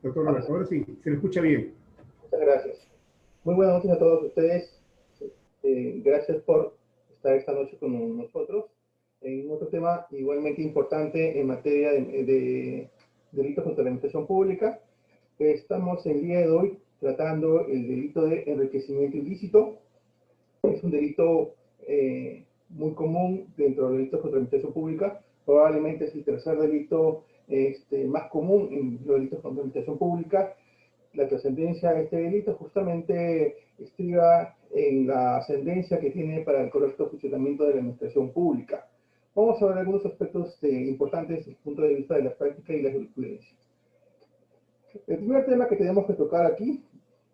Doctor Ahora Roberto, ahora sí, se le escucha bien. muchas gracias. Muy buenas noches a todos ustedes. Gracias por estar esta noche con nosotros en otro tema igualmente importante en materia de delitos contra la administración pública. Estamos el día de hoy tratando el delito de enriquecimiento ilícito. Es un delito muy común dentro de los delitos contra la administración pública. Probablemente es el tercer delito más común en los delitos contra la administración pública. La trascendencia de este delito justamente estriba en la ascendencia que tiene para el correcto funcionamiento de la administración pública. Vamos a ver algunos aspectos importantes desde el punto de vista de la práctica y la jurisprudencia. El primer tema que tenemos que tocar aquí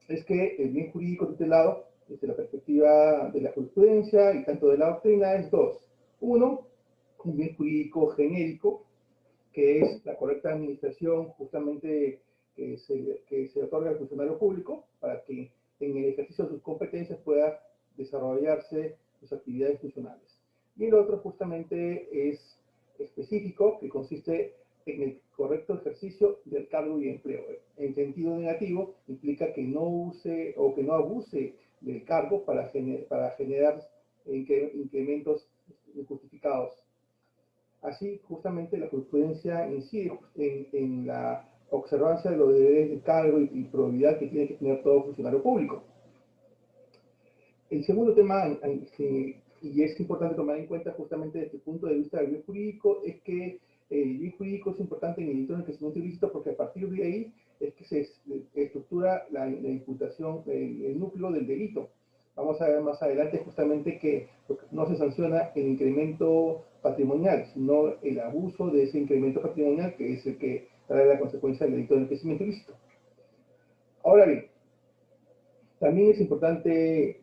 es que el bien jurídico tutelado, desde la perspectiva de la jurisprudencia y tanto de la doctrina, es dos. Uno, un bien jurídico genérico, que es la correcta administración justamente que se otorga al funcionario público para que en el ejercicio de sus competencias pueda desarrollarse sus actividades funcionales. Y el otro justamente es específico, que consiste en el correcto ejercicio del cargo y empleo. En sentido negativo, implica que no use o que no abuse del cargo para generar incrementos injustificados. Así, justamente la jurisprudencia incide en la observancia de los deberes de cargo y probidad que tiene que tener todo funcionario público. El segundo tema, y es importante tomar en cuenta justamente desde el punto de vista del bien jurídico, es que el bien jurídico es importante en el delito de enriquecimiento ilícito porque a partir de ahí es que se estructura la imputación, el núcleo del delito. Vamos a ver más adelante justamente que no se sanciona el incremento patrimonial, sino el abuso de ese incremento patrimonial, que es el que trae la consecuencia del delito de enriquecimiento ilícito. Ahora bien, también es importante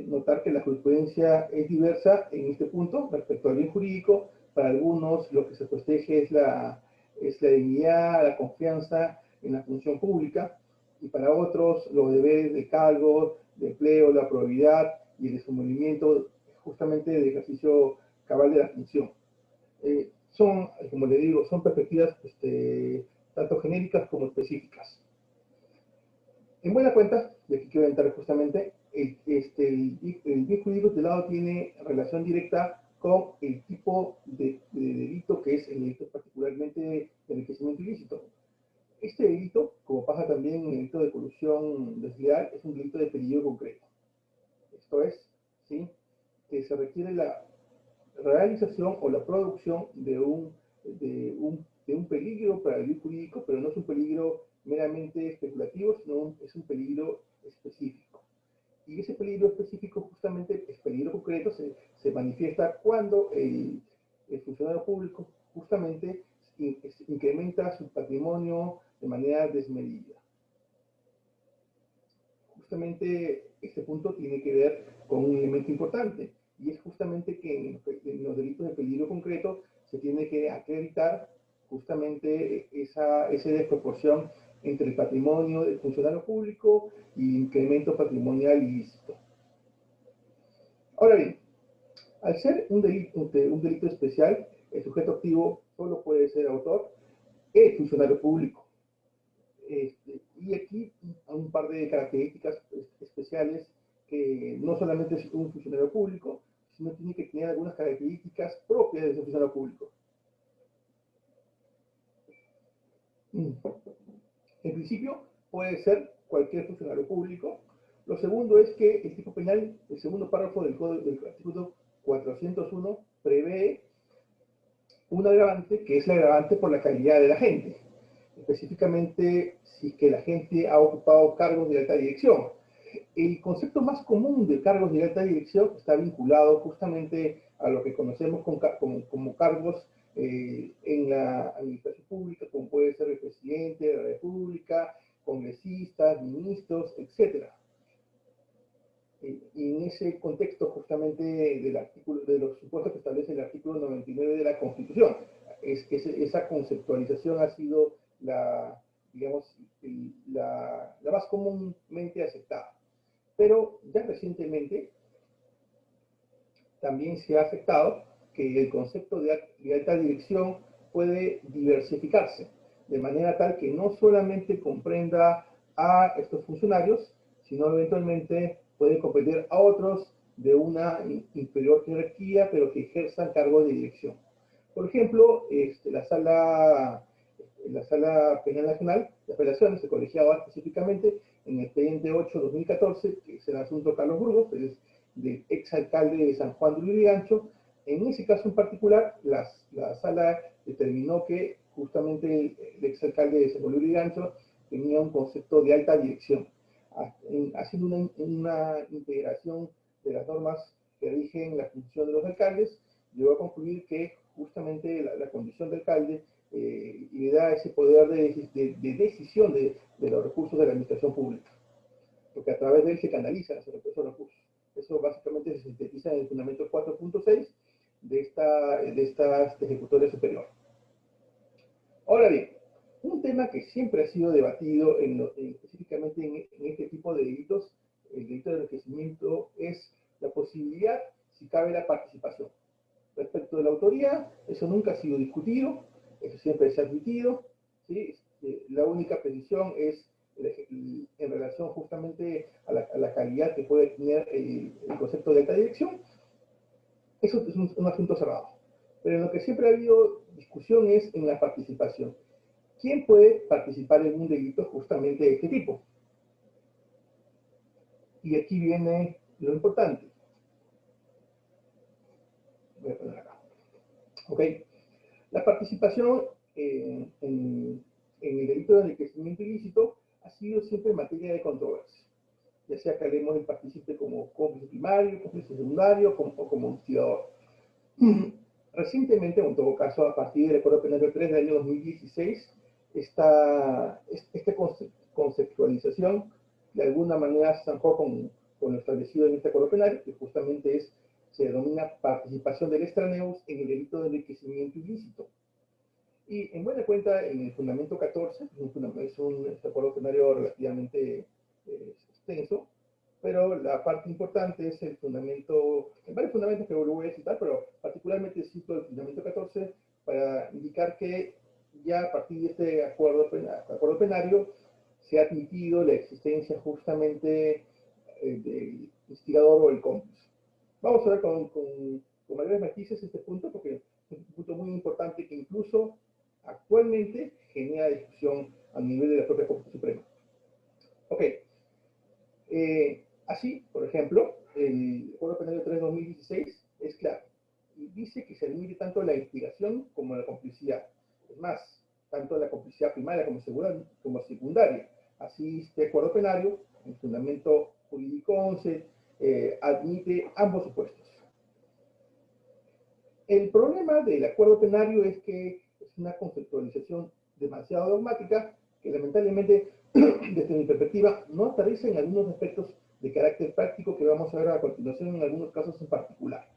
notar que la jurisprudencia es diversa en este punto respecto al bien jurídico. Para algunos lo que se protege es la dignidad, la confianza en la función pública, y para otros los deberes de cargo, de empleo, la probidad y el desenvolvimiento justamente del ejercicio cabal de la función. Como le digo, son perspectivas tanto genéricas como específicas. En buena cuenta, y aquí quiero entrar justamente, el bien jurídico tutelado tiene relación directa con el tipo de delito que es el delito particularmente de enriquecimiento ilícito. Este delito, como pasa también en el delito de colusión desleal, es un delito de peligro concreto. Esto es, ¿sí?, que se requiere la realización o la producción de un peligro para el bien jurídico, pero no es un peligro meramente especulativo, sino es un peligro específico. Y ese peligro específico, justamente, es peligro concreto, se manifiesta cuando el funcionario público justamente incrementa su patrimonio de manera desmedida. Justamente este punto tiene que ver con un elemento importante, y es justamente que en los delitos de peligro concreto se tiene que acreditar justamente esa desproporción entre el patrimonio del funcionario público y el incremento patrimonial ilícito. Ahora bien, al ser un delito especial, el sujeto activo solo puede ser autor el funcionario público. Y aquí un par de características especiales, que no solamente es un funcionario público, sino tiene que tener algunas características propias de ese funcionario público. En principio, puede ser cualquier funcionario público. Lo segundo es que el tipo penal, el segundo párrafo del artículo 401, prevé un agravante, que es el agravante por la calidad de la gente, específicamente si es que la gente ha ocupado cargos de alta dirección. El concepto más común de cargos de alta dirección está vinculado justamente a lo que conocemos como cargos en la administración pública, como puede ser el presidente de la República, congresistas, ministros, etc. Y en ese contexto justamente de los supuestos que establece el artículo 99 de la Constitución, esa conceptualización ha sido digamos, la más comúnmente aceptada. Pero ya recientemente también se ha aceptado que el concepto de alta dirección puede diversificarse. de manera tal que no solamente comprenda a estos funcionarios, sino eventualmente puede comprender a otros de una inferior jerarquía, pero que ejerzan cargo de dirección. Por ejemplo, la Sala Penal Nacional de Apelaciones, el colegiado específicamente, en el expediente 8-2014, que es el asunto Carlos Burgos, es del exalcalde de San Juan de Lurigancho. En ese caso en particular, la sala determinó que justamente el exalcalde de San Juan de Lurigancho tenía un concepto de alta dirección, haciendo una integración de las normas que rigen la función de los alcaldes. Llegó a concluir que justamente la condición de alcalde le da ese poder de decisión de los recursos de la administración pública, porque a través de él se canalizan esos recursos. Eso básicamente se sintetiza en el fundamento 4.6 de esta ejecutoria superior. Ahora bien, un tema que siempre ha sido debatido específicamente en este tipo de delitos, el delito de enriquecimiento, es la posibilidad, si cabe, la participación. Respecto de la autoría, eso nunca ha sido discutido, eso siempre se ha admitido, ¿sí? La única precisión es en relación justamente a la calidad que puede tener el concepto de alta dirección. Eso es un asunto cerrado. Pero en lo que siempre ha habido discusión es en la participación. ¿Quién puede participar en un delito justamente de este tipo? Y aquí viene lo importante. Voy a poner acá. ¿Ok? La participación en el delito de enriquecimiento ilícito ha sido siempre materia de controversia, ya sea que hablemos del partícipe como cómplice primario, cómplice secundario o como instigador. Recientemente, en todo caso, a partir del Código Penal 3 del año 2016, esta conceptualización de alguna manera se zanjó con lo establecido en este Código Penal, que justamente se denomina participación del extraneus en el delito de enriquecimiento ilícito. Y en buena cuenta, en el fundamento 14, es un Código Penal relativamente extenso, pero la parte importante es el fundamento, hay varios fundamentos que lo voy a citar, pero particularmente cito el fundamento 14 para indicar que ya a partir de este acuerdo penario se ha admitido la existencia justamente del instigador o el cómplice. Vamos a ver con mayores matices este punto, porque es un punto muy importante que incluso actualmente genera discusión a nivel de la propia Corte Suprema. Ok. Así, por ejemplo, el Código Penal 3/2016 es claro y dice que se limite tanto a la instigación como a la complicidad. Es más, tanto a la complicidad primaria como secundaria. Así, este acuerdo penario, el fundamento jurídico 11, admite ambos supuestos. El problema del acuerdo penario es que es una conceptualización demasiado dogmática que lamentablemente, desde mi perspectiva, no aterriza en algunos aspectos de carácter práctico que vamos a ver a continuación en algunos casos en particular.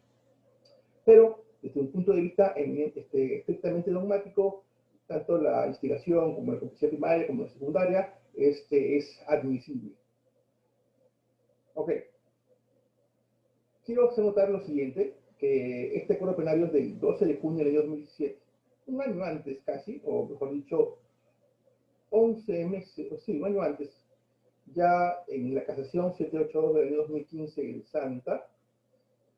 Pero, desde un punto de vista estrictamente dogmático, tanto la instigación como la complicidad primaria como la secundaria es admisible. Ok. Quiero hacer notar lo siguiente, que este acuerdo penario es del 12 de junio del año 2017, un año antes casi, o mejor dicho, 11 meses, sí, un año antes, ya en la casación 782 del año 2015 en Santa,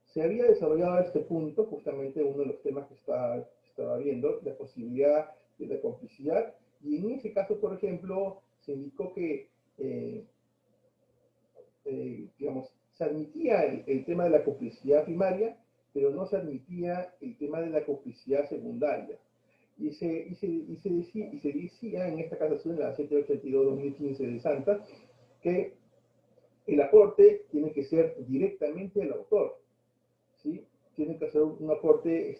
se había desarrollado este punto, justamente uno de los temas que estaba viendo, la posibilidad de la complicidad, y en ese caso, por ejemplo, se indicó que, digamos, se admitía el tema de la complicidad primaria, pero no se admitía el tema de la complicidad secundaria. Y se decía en esta casación, la 782-2015 de Santa, que el aporte tiene que ser directamente del autor, ¿sí? Tiene que hacer un aporte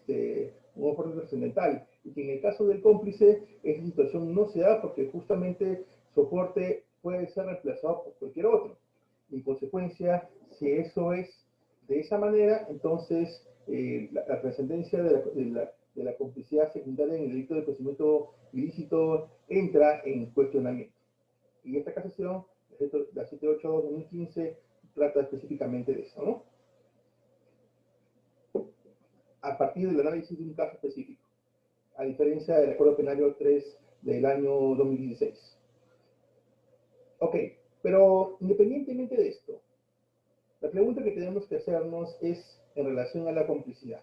trascendental. Y que en el caso del cómplice, esa situación no se da porque justamente su aporte puede ser reemplazado por cualquier otro. En consecuencia, si eso es de esa manera, entonces la trascendencia de la complicidad secundaria en el delito de enriquecimiento ilícito entra en cuestionamiento. Y esta casación, la 782-2015, trata específicamente de eso, ¿no? A partir del análisis de un caso específico, a diferencia del Acuerdo Penario 3 del año 2016. Ok, pero independientemente de esto, la pregunta que tenemos que hacernos es en relación a la complicidad.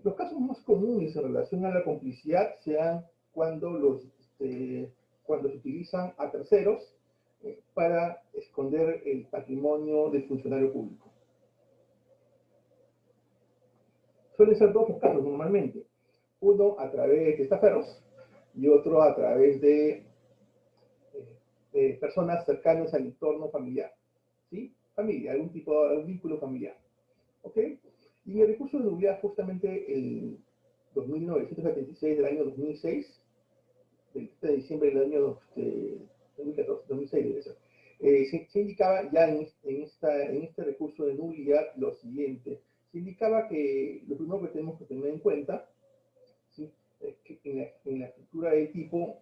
Los casos más comunes en relación a la complicidad se dan cuando, cuando se utilizan a terceros para esconder el patrimonio del funcionario público. Suelen ser dos los casos normalmente. Uno a través de estaferos y otro a través de personas cercanas al entorno familiar. ¿Sí? Familia, algún vínculo familiar. ¿Ok? Y en el recurso de nulidad, justamente el 2976 del año 2006, del 7 de diciembre del año 2014, 2006 debe ser, se indicaba ya en este recurso de nulidad lo siguiente. Se indicaba que lo primero que tenemos que tener en cuenta, ¿sí?, es que en la estructura del tipo,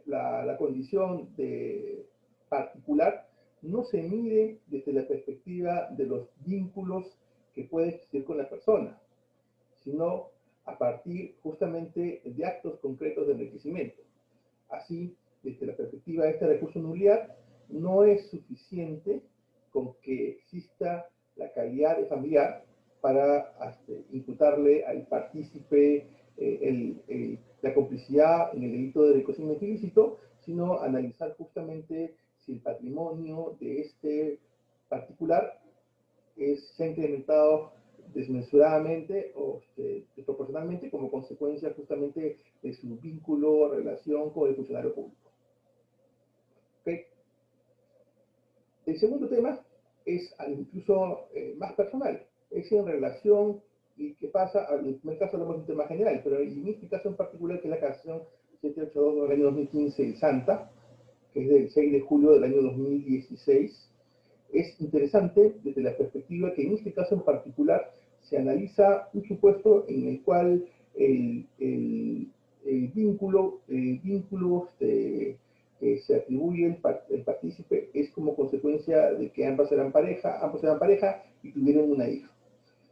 la condición de particular no se mide desde la perspectiva de los vínculos que puede existir con la persona, sino a partir justamente de actos concretos de enriquecimiento. Así, desde la perspectiva de este recurso de nulidad, no es suficiente con que exista la calidad de familiar para imputarle al partícipe la complicidad en el delito de enriquecimiento ilícito, sino analizar justamente si el patrimonio de este particular se ha incrementado desmesuradamente o desproporcionalmente como consecuencia justamente de su vínculo o relación con el funcionario público. ¿Okay? El segundo tema es incluso más personal, es en relación y qué pasa, en el primer caso hablamos de un tema general, pero en este caso en particular, que es la canción 782 del año 2015, el Santa, que es del 6 de julio del año 2016, es interesante desde la perspectiva que en este caso en particular se analiza un supuesto en el cual el vínculo que se atribuye el partícipe es como consecuencia de que ambos eran pareja y tuvieron una hija.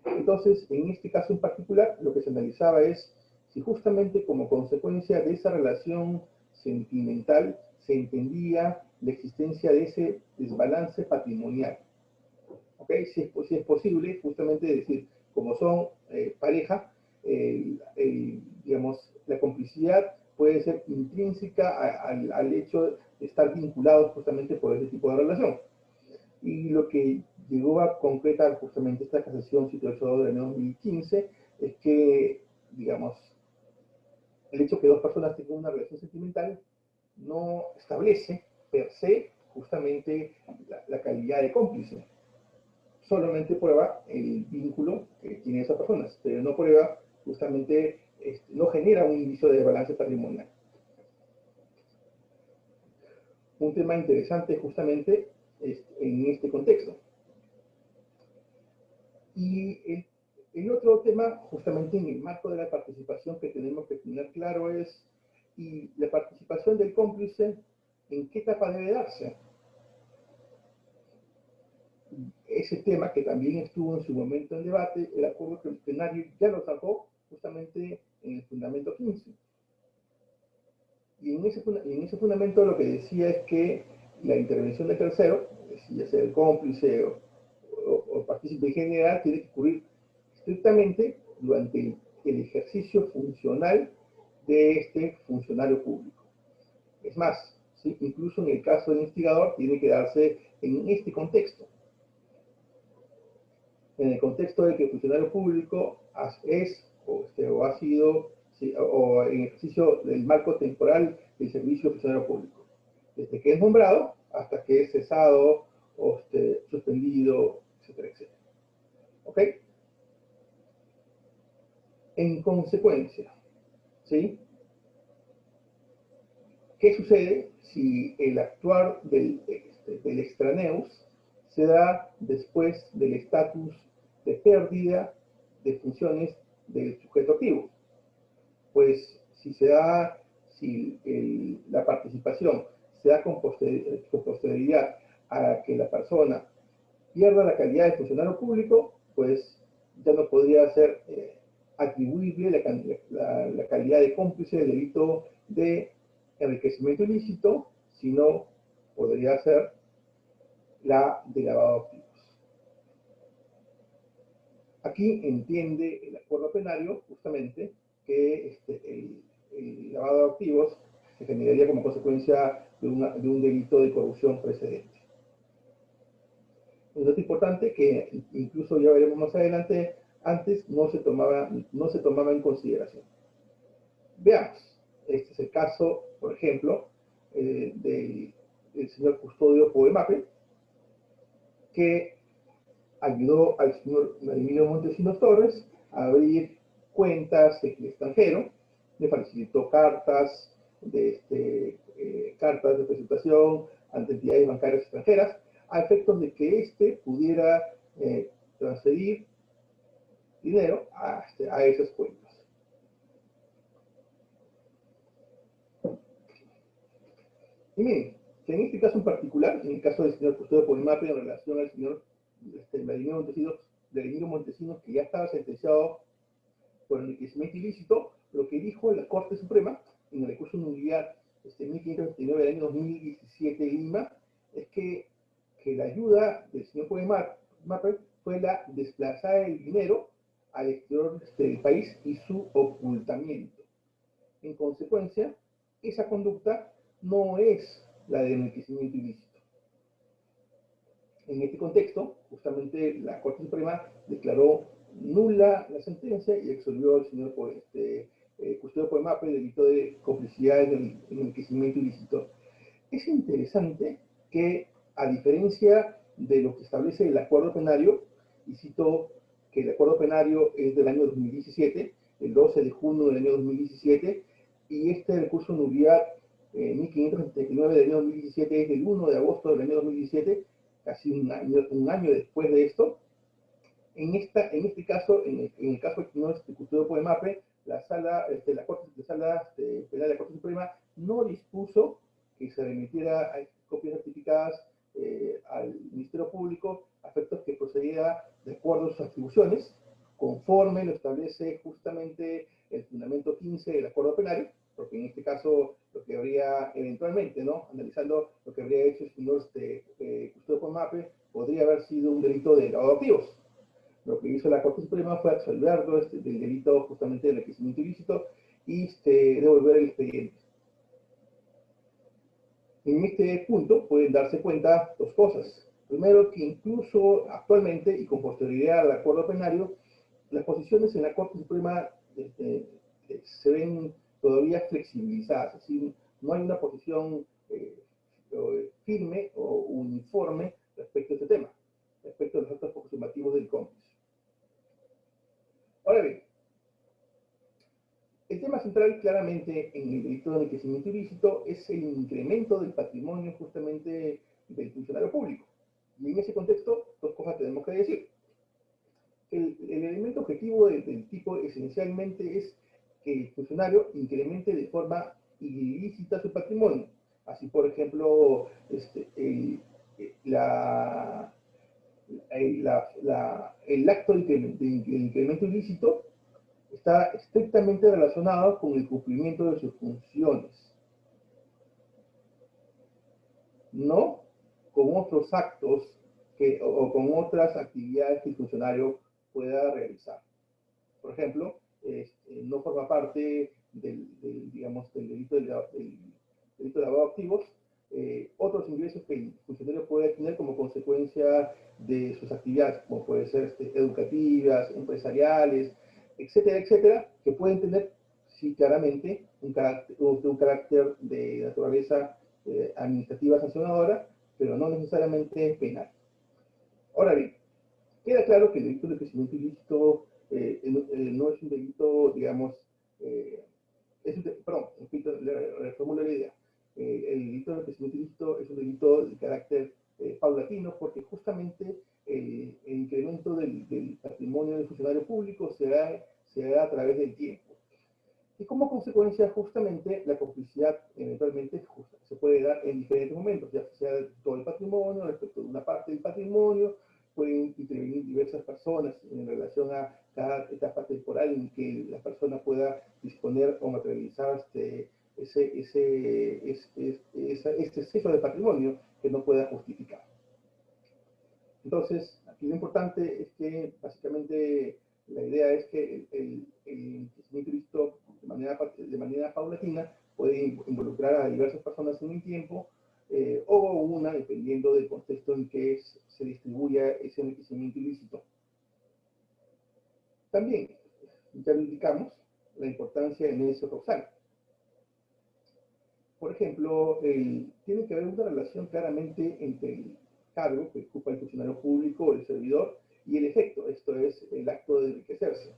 Entonces, en este caso en particular, lo que se analizaba es si justamente como consecuencia de esa relación sentimental se entendía la existencia de ese desbalance patrimonial. ¿Ok? Si es posible, justamente decir, como son pareja, digamos, la complicidad puede ser intrínseca al hecho de estar vinculados justamente por ese tipo de relación. Y lo que llegó a concretar justamente esta casación 782 del año 2015 es que, digamos, el hecho que dos personas tengan una relación sentimental no establece per se justamente la calidad de cómplice. Solamente prueba el vínculo que tienen esas personas, pero no prueba justamente, no genera un indicio de balance patrimonial. Un tema interesante justamente en este contexto. Y el otro tema, justamente en el marco de la participación que tenemos que tener claro es, ¿y la participación del cómplice en qué etapa debe darse? Ese tema que también estuvo en su momento en debate, el acuerdo plenario ya lo sacó justamente en el fundamento 15. Y en ese fundamento lo que decía es que la intervención del tercero, ya sea el cómplice o partícipe general, tiene que ocurrir estrictamente durante el ejercicio funcional de este funcionario público. Es más, ¿sí?, incluso en el caso del instigador tiene que darse en este contexto. En el contexto de que el funcionario público es o ha sido, ¿sí?, o en ejercicio del marco temporal del servicio funcionario público, desde que es nombrado hasta que es cesado o suspendido, etcétera, etcétera. ¿Ok? En consecuencia, ¿sí?, ¿qué sucede si el actuar del extraneus se da después del estatus de pérdida de funciones del sujeto activo? Pues si la participación se da con posterioridad a que la persona pierda la calidad de funcionario público, pues ya no podría ser atribuirle la calidad de cómplice del delito de enriquecimiento ilícito, sino podría ser la de lavado de activos. Aquí entiende el acuerdo penario justamente que el lavado de activos se generaría como consecuencia de un delito de corrupción precedente. Un dato importante que incluso ya veremos más adelante, antes no se tomaba en consideración. Veamos, este es el caso, por ejemplo, del señor Custodio Poemape, que ayudó al señor Emilio Montesinos Torres a abrir cuentas en el extranjero, le facilitó cartas cartas de presentación ante entidades bancarias extranjeras, a efectos de que éste pudiera transferir dinero a esas cuentas. Y miren, que en este caso en particular, en el caso del señor Custodio Poemape en relación al señor Vladimiro Montesinos, que ya estaba sentenciado por enriquecimiento ilícito, lo que dijo la Corte Suprema en el recurso de nulidad 1529 del año 2017 en Lima, es que la ayuda del señor Poemape fue la desplazada del dinero al exterior del país y su ocultamiento. En consecuencia, esa conducta no es la de enriquecimiento ilícito. En este contexto, justamente la Corte Suprema declaró nula la sentencia y absolvió al señor Custodio Poemape del delito de complicidad en el enriquecimiento ilícito. Es interesante que, a diferencia de lo que establece el acuerdo penario, y cito que el acuerdo penario es del año 2017, el 12 de junio del año 2017, y este recurso de nulidad 1539 del año 2017 es del 1 de agosto del año 2017, casi un año después de esto. En este caso, en el caso del señor Custodio Poemape, la sala penal de la Corte Suprema no dispuso que se remitiera a copias certificadas al Ministerio Público a efectos que procediera de acuerdo a sus atribuciones, conforme lo establece justamente el fundamento 15 del acuerdo penario, porque en este caso lo que habría eventualmente, ¿no?, analizando lo que habría hecho el señor Custodio Poemape, podría haber sido un delito de lavado de activos. Lo que hizo la Corte Suprema fue absolverlo del delito justamente de enriquecimiento ilícito y devolver el expediente. En este punto pueden darse cuenta dos cosas. Primero, que incluso actualmente y con posterioridad al acuerdo penario, las posiciones en la Corte Suprema se ven todavía flexibilizadas, es decir, no hay una posición firme o uniforme respecto a este tema, respecto a los actos aproximativos del cómplice. Ahora bien, el tema central claramente en el delito de enriquecimiento ilícito es el incremento del patrimonio justamente del funcionario público. Y en ese contexto, dos cosas tenemos que decir. El elemento objetivo del tipo esencialmente es que el funcionario incremente de forma ilícita su patrimonio. Así, por ejemplo, el acto de incremento ilícito está estrictamente relacionado con el cumplimiento de sus funciones, no con otros actos o con otras actividades que el funcionario pueda realizar. Por ejemplo, no forma parte del delito de lavado de activos otros ingresos que el funcionario puede tener como consecuencia de sus actividades, como pueden ser educativas, empresariales, etcétera, etcétera, que pueden tener, sí, claramente, un carácter de naturaleza administrativa sancionadora, pero no necesariamente penal. Ahora bien, queda claro que el delito de crecimiento ilícito no es un delito, digamos, perdón, reformulo la idea. El delito de crecimiento ilícito es un delito de carácter paulatino, porque justamente el incremento del patrimonio del funcionario público se da a través del tiempo. Y como consecuencia, justamente, la complicidad eventualmente se puede dar en diferentes momentos, ya sea todo el patrimonio, respecto de una parte del patrimonio, pueden intervenir diversas personas en relación relación a cada etapa temporal en que la persona pueda disponer o materializar este exceso de patrimonio que no pueda justificar. Entonces, aquí lo importante es que básicamente la idea es que el enriquecimiento ilícito de manera paulatina puede involucrar a diversas personas en un tiempo, o una, dependiendo del contexto en que se distribuya ese enriquecimiento ilícito. También, ya lo indicamos, la importancia del nexo causal. Por ejemplo, tiene que haber una relación claramente entre el cargo que ocupa el funcionario público o el servidor y el efecto, esto es, el acto de enriquecerse.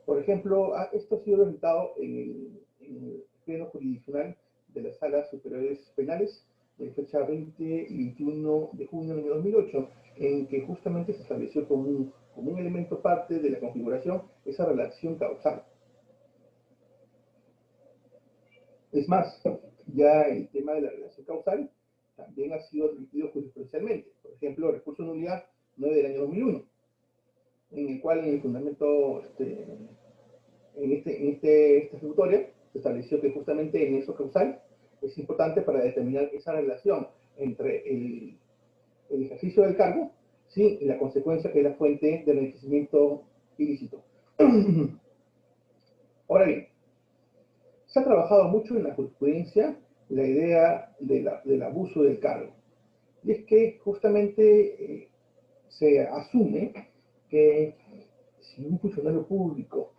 Por ejemplo, esto ha sido resultado en el pleno jurisdiccional de las salas superiores penales de fecha 20 y 21 de junio del año 2008, en que justamente se estableció como un elemento parte de la configuración esa relación causal. Es más, ya el tema de la relación causal también ha sido admitido jurisprudencialmente. Por ejemplo, el recurso de nulidad 9 del año 2001, en el cual en el fundamento, en esta ejecutoria, se estableció que justamente el nexo causal es importante para determinar esa relación entre el ejercicio del cargo, ¿sí?, y la consecuencia que es la fuente del enriquecimiento ilícito. Ahora bien, se ha trabajado mucho en la jurisprudencia la idea del abuso del cargo. Y es que justamente se asume que si un funcionario público,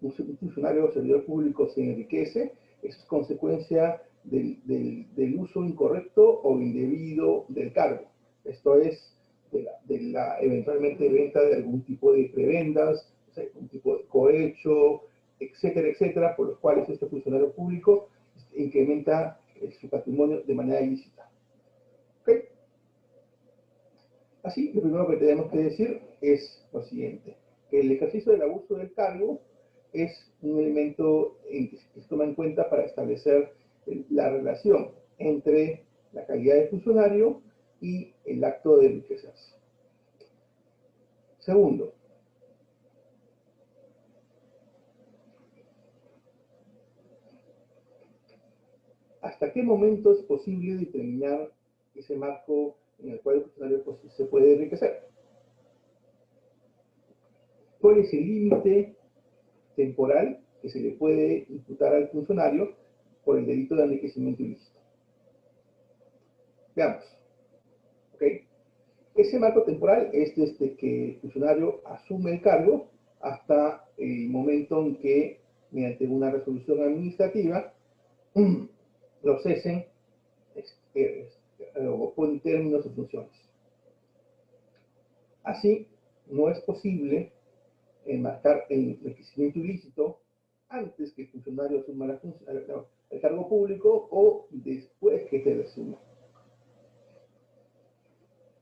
un funcionario o servidor público se enriquece, eso es consecuencia del uso incorrecto o indebido del cargo. Esto es, eventualmente venta de algún tipo de prebendas, o sea, algún tipo de cohecho, etcétera, etcétera, por los cuales este funcionario público incrementa su patrimonio de manera ilícita. ¿Okay? Así, lo primero que tenemos que decir es lo siguiente, que el ejercicio del abuso del cargo es un elemento que se toma en cuenta para establecer la relación entre la calidad del funcionario y el acto de enriquecerse. Segundo, ¿hasta qué momento es posible determinar ese marco en el cual el funcionario se puede enriquecer? ¿Cuál es el límite temporal que se le puede imputar al funcionario por el delito de enriquecimiento ilícito? Veamos. ¿Okay? Ese marco temporal es desde que el funcionario asume el cargo hasta el momento en que, mediante una resolución administrativa, lo cesen o ponen términos de funciones. Así, no es posible enmarcar el enriquecimiento ilícito antes que el funcionario asuma el cargo público o después que se le asuma.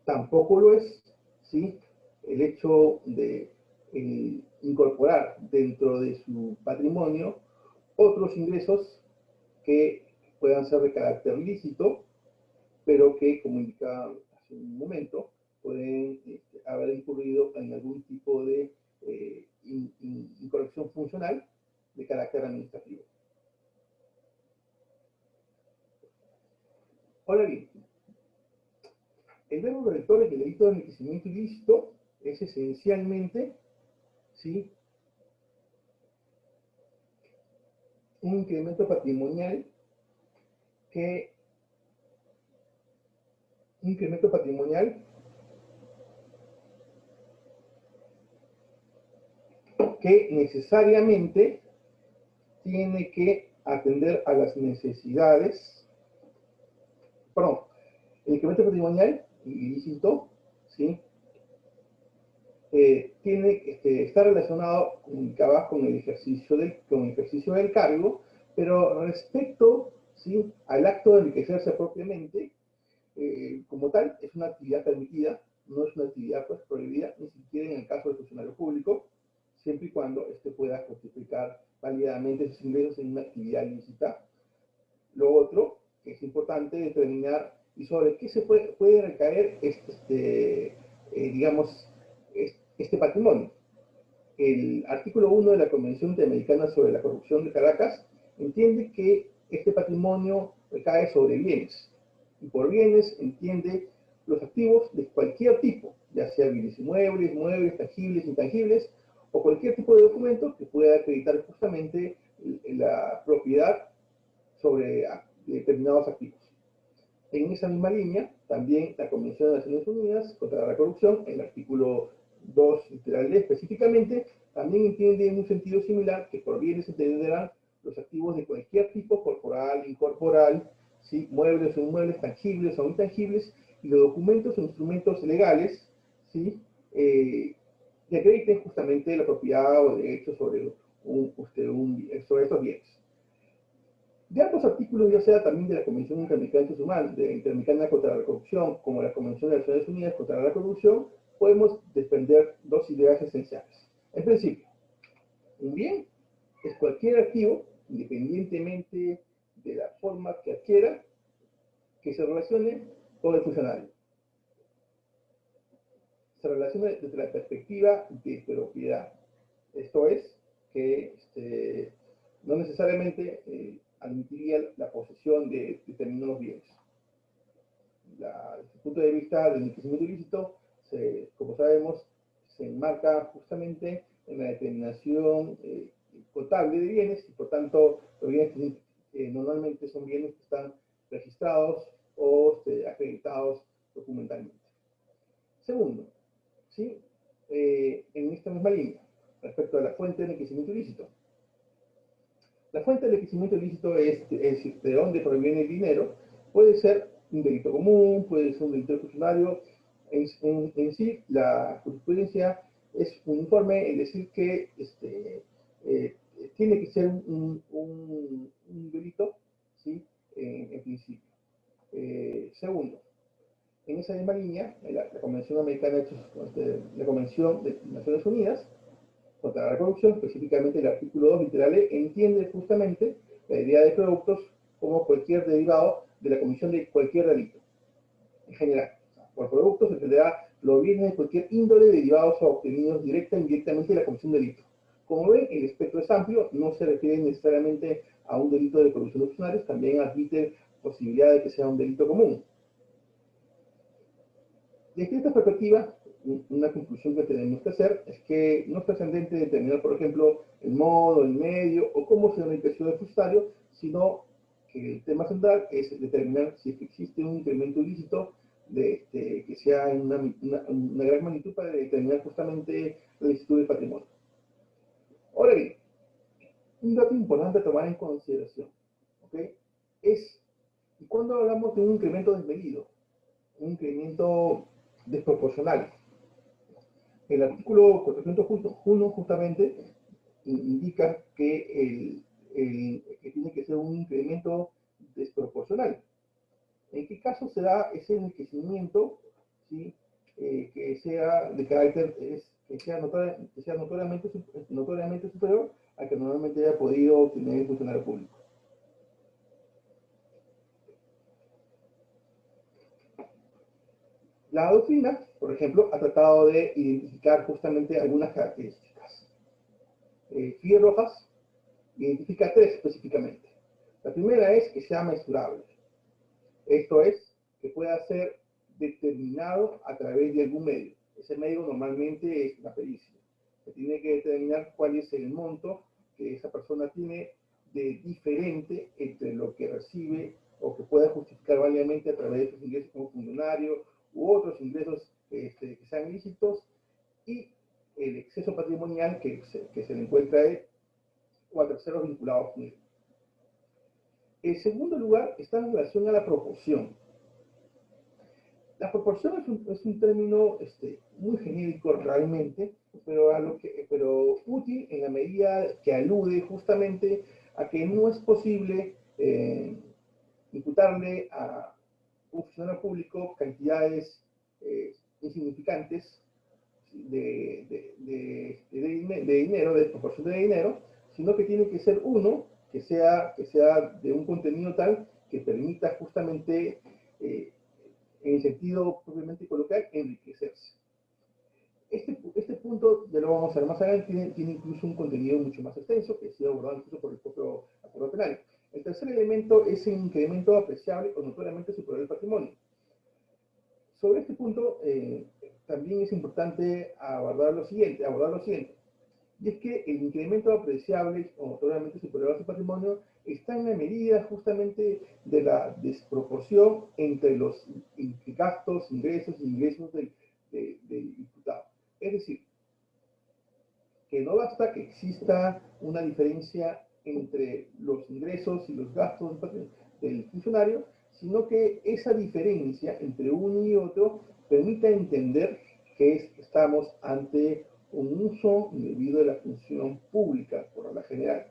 Tampoco lo es, ¿sí?, el hecho de incorporar dentro de su patrimonio otros ingresos que puedan ser de carácter lícito, pero que, como indicaba hace un momento, pueden haber incurrido en algún tipo de incorrección funcional de carácter administrativo. Ahora bien, el verbo rector del delito de enriquecimiento ilícito es esencialmente, ¿sí?, un incremento patrimonial que necesariamente tiene que atender a las necesidades, perdón, el incremento patrimonial ilícito, ¿sí?, está relacionado, comunicaba, con el ejercicio del cargo, pero respecto, ¿sí?, al acto de enriquecerse propiamente, como tal, es una actividad permitida, no es una actividad pues prohibida, ni siquiera en el caso del funcionario público, siempre y cuando pueda justificar válidamente sus ingresos en una actividad lícita. Lo otro, que es importante determinar, y sobre qué se puede recaer digamos, este patrimonio. el artículo 1 de la Convención Interamericana sobre la Corrupción de Caracas entiende que este patrimonio recae sobre bienes. Y por bienes entiende los activos de cualquier tipo, ya sea bienes inmuebles, muebles, tangibles, intangibles, o cualquier tipo de documento que pueda acreditar justamente la propiedad sobre determinados activos. En esa misma línea, también la Convención de Naciones Unidas contra la Corrupción, el artículo 2, literal D, específicamente, también entiende en un sentido similar que por bienes se entenderán los activos de cualquier tipo, corporal, incorporal, ¿sí? Muebles o inmuebles, tangibles o intangibles, y los documentos o instrumentos legales, ¿sí? Que acrediten justamente la propiedad o derechos sobre, sobre estos bienes. De ambos artículos, ya sea también de la Convención Interamericana contra la Corrupción, como la Convención de Naciones Unidas contra la Corrupción, podemos desprender dos ideas esenciales. En principio, un bien es cualquier activo, independientemente de la forma que adquiera, que se relacione con el funcionario. Se relaciona desde la perspectiva de propiedad. Esto es, que no necesariamente admitiría la posesión de determinados bienes. Desde el punto de vista del enriquecimiento ilícito, como sabemos, se enmarca justamente en la determinación contable de bienes y por tanto los bienes normalmente son bienes que están registrados o acreditados documentalmente. Segundo, ¿sí? En esta misma línea, respecto a la fuente de enriquecimiento ilícito. La fuente de enriquecimiento ilícito es de dónde proviene el dinero. Puede ser un delito común, puede ser un delito funcionario. En sí, la jurisprudencia es uniforme en decir que tiene que ser un delito, ¿sí? En principio. Segundo, en esa misma línea, la Convención Americana, la Convención de Naciones Unidas contra la corrupción, específicamente el artículo 2, literal E, entiende justamente la idea de productos como cualquier derivado de la comisión de cualquier delito, en general. Por productos se entenderá los bienes de cualquier índole derivados o obtenidos directa o indirectamente de la comisión de delito. Como ven, el espectro es amplio, no se refiere necesariamente a un delito de corrupción de funcionarios, también admite posibilidad de que sea un delito común. Desde esta perspectiva, una conclusión que tenemos que hacer es que no es trascendente determinar, por ejemplo, el modo, el medio o cómo se enriqueció el funcionario, sino que el tema central es determinar si existe un incremento ilícito que sea en una gran magnitud para determinar justamente la licitud del patrimonio. Ahora bien, un dato importante a tomar en consideración, ¿ok? Y cuando hablamos de un incremento desmedido, un incremento desproporcional. El artículo 401 justamente indica que tiene que ser un incremento desproporcional. ¿En qué caso se da ese enriquecimiento, ¿sí? Que sea de carácter, que sea notoriamente superior a que normalmente haya podido obtener el funcionario público? La doctrina, por ejemplo, ha tratado de identificar justamente algunas características. Figueroa Rojas identifica tres específicamente. La primera es que sea mensurable. Esto es, que pueda ser determinado a través de algún medio. Ese medio normalmente es la pericia. Se tiene que determinar cuál es el monto que esa persona tiene de diferente entre lo que recibe o que pueda justificar válidamente a través de sus ingresos como funcionario u otros ingresos que sean ilícitos y el exceso patrimonial que se le encuentra o a terceros vinculados con él. En segundo lugar, está en relación a la proporción. La proporción es un término muy genérico realmente, pero útil en la medida que alude justamente a que no es posible imputarle a un funcionario público cantidades insignificantes de dinero, de proporción de dinero, sino que tiene que ser uno que sea de un contenido tal que permita justamente, en el sentido propiamente coloquial, enriquecerse. Este punto, ya lo vamos a ver más adelante, tiene incluso un contenido mucho más extenso, que ha sido abordado incluso por el propio acuerdo penal. El tercer elemento es el incremento apreciable o notoriamente superior del patrimonio. Sobre este punto, también es importante abordar lo siguiente, y es que el incremento apreciable o notoriamente superior a su patrimonio está en la medida justamente de la desproporción entre los gastos, ingresos y ingresos del imputado. Es decir, que no basta que exista una diferencia entre los ingresos y los gastos del funcionario, sino que esa diferencia entre uno y otro permita entender que estamos ante un uso indebido de la función pública, por la general.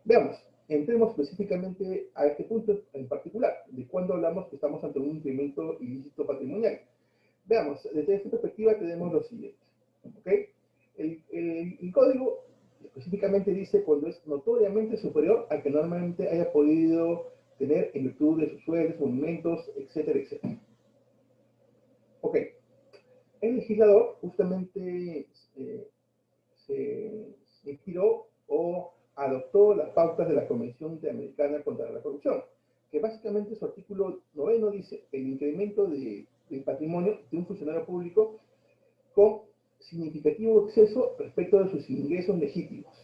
Veamos, entremos específicamente a este punto en particular, de cuando hablamos que estamos ante un incremento ilícito patrimonial. Veamos, desde esta perspectiva tenemos lo siguiente, ¿ok? El código específicamente dice cuando es notoriamente superior al que normalmente haya podido tener en virtud de sus sueldos, monumentos, etcétera, etcétera. Ok, el legislador justamente se inspiró o adoptó las pautas de la Convención Interamericana contra la Corrupción, que básicamente su artículo 9 dice el incremento del patrimonio de un funcionario público con significativo exceso respecto de sus ingresos legítimos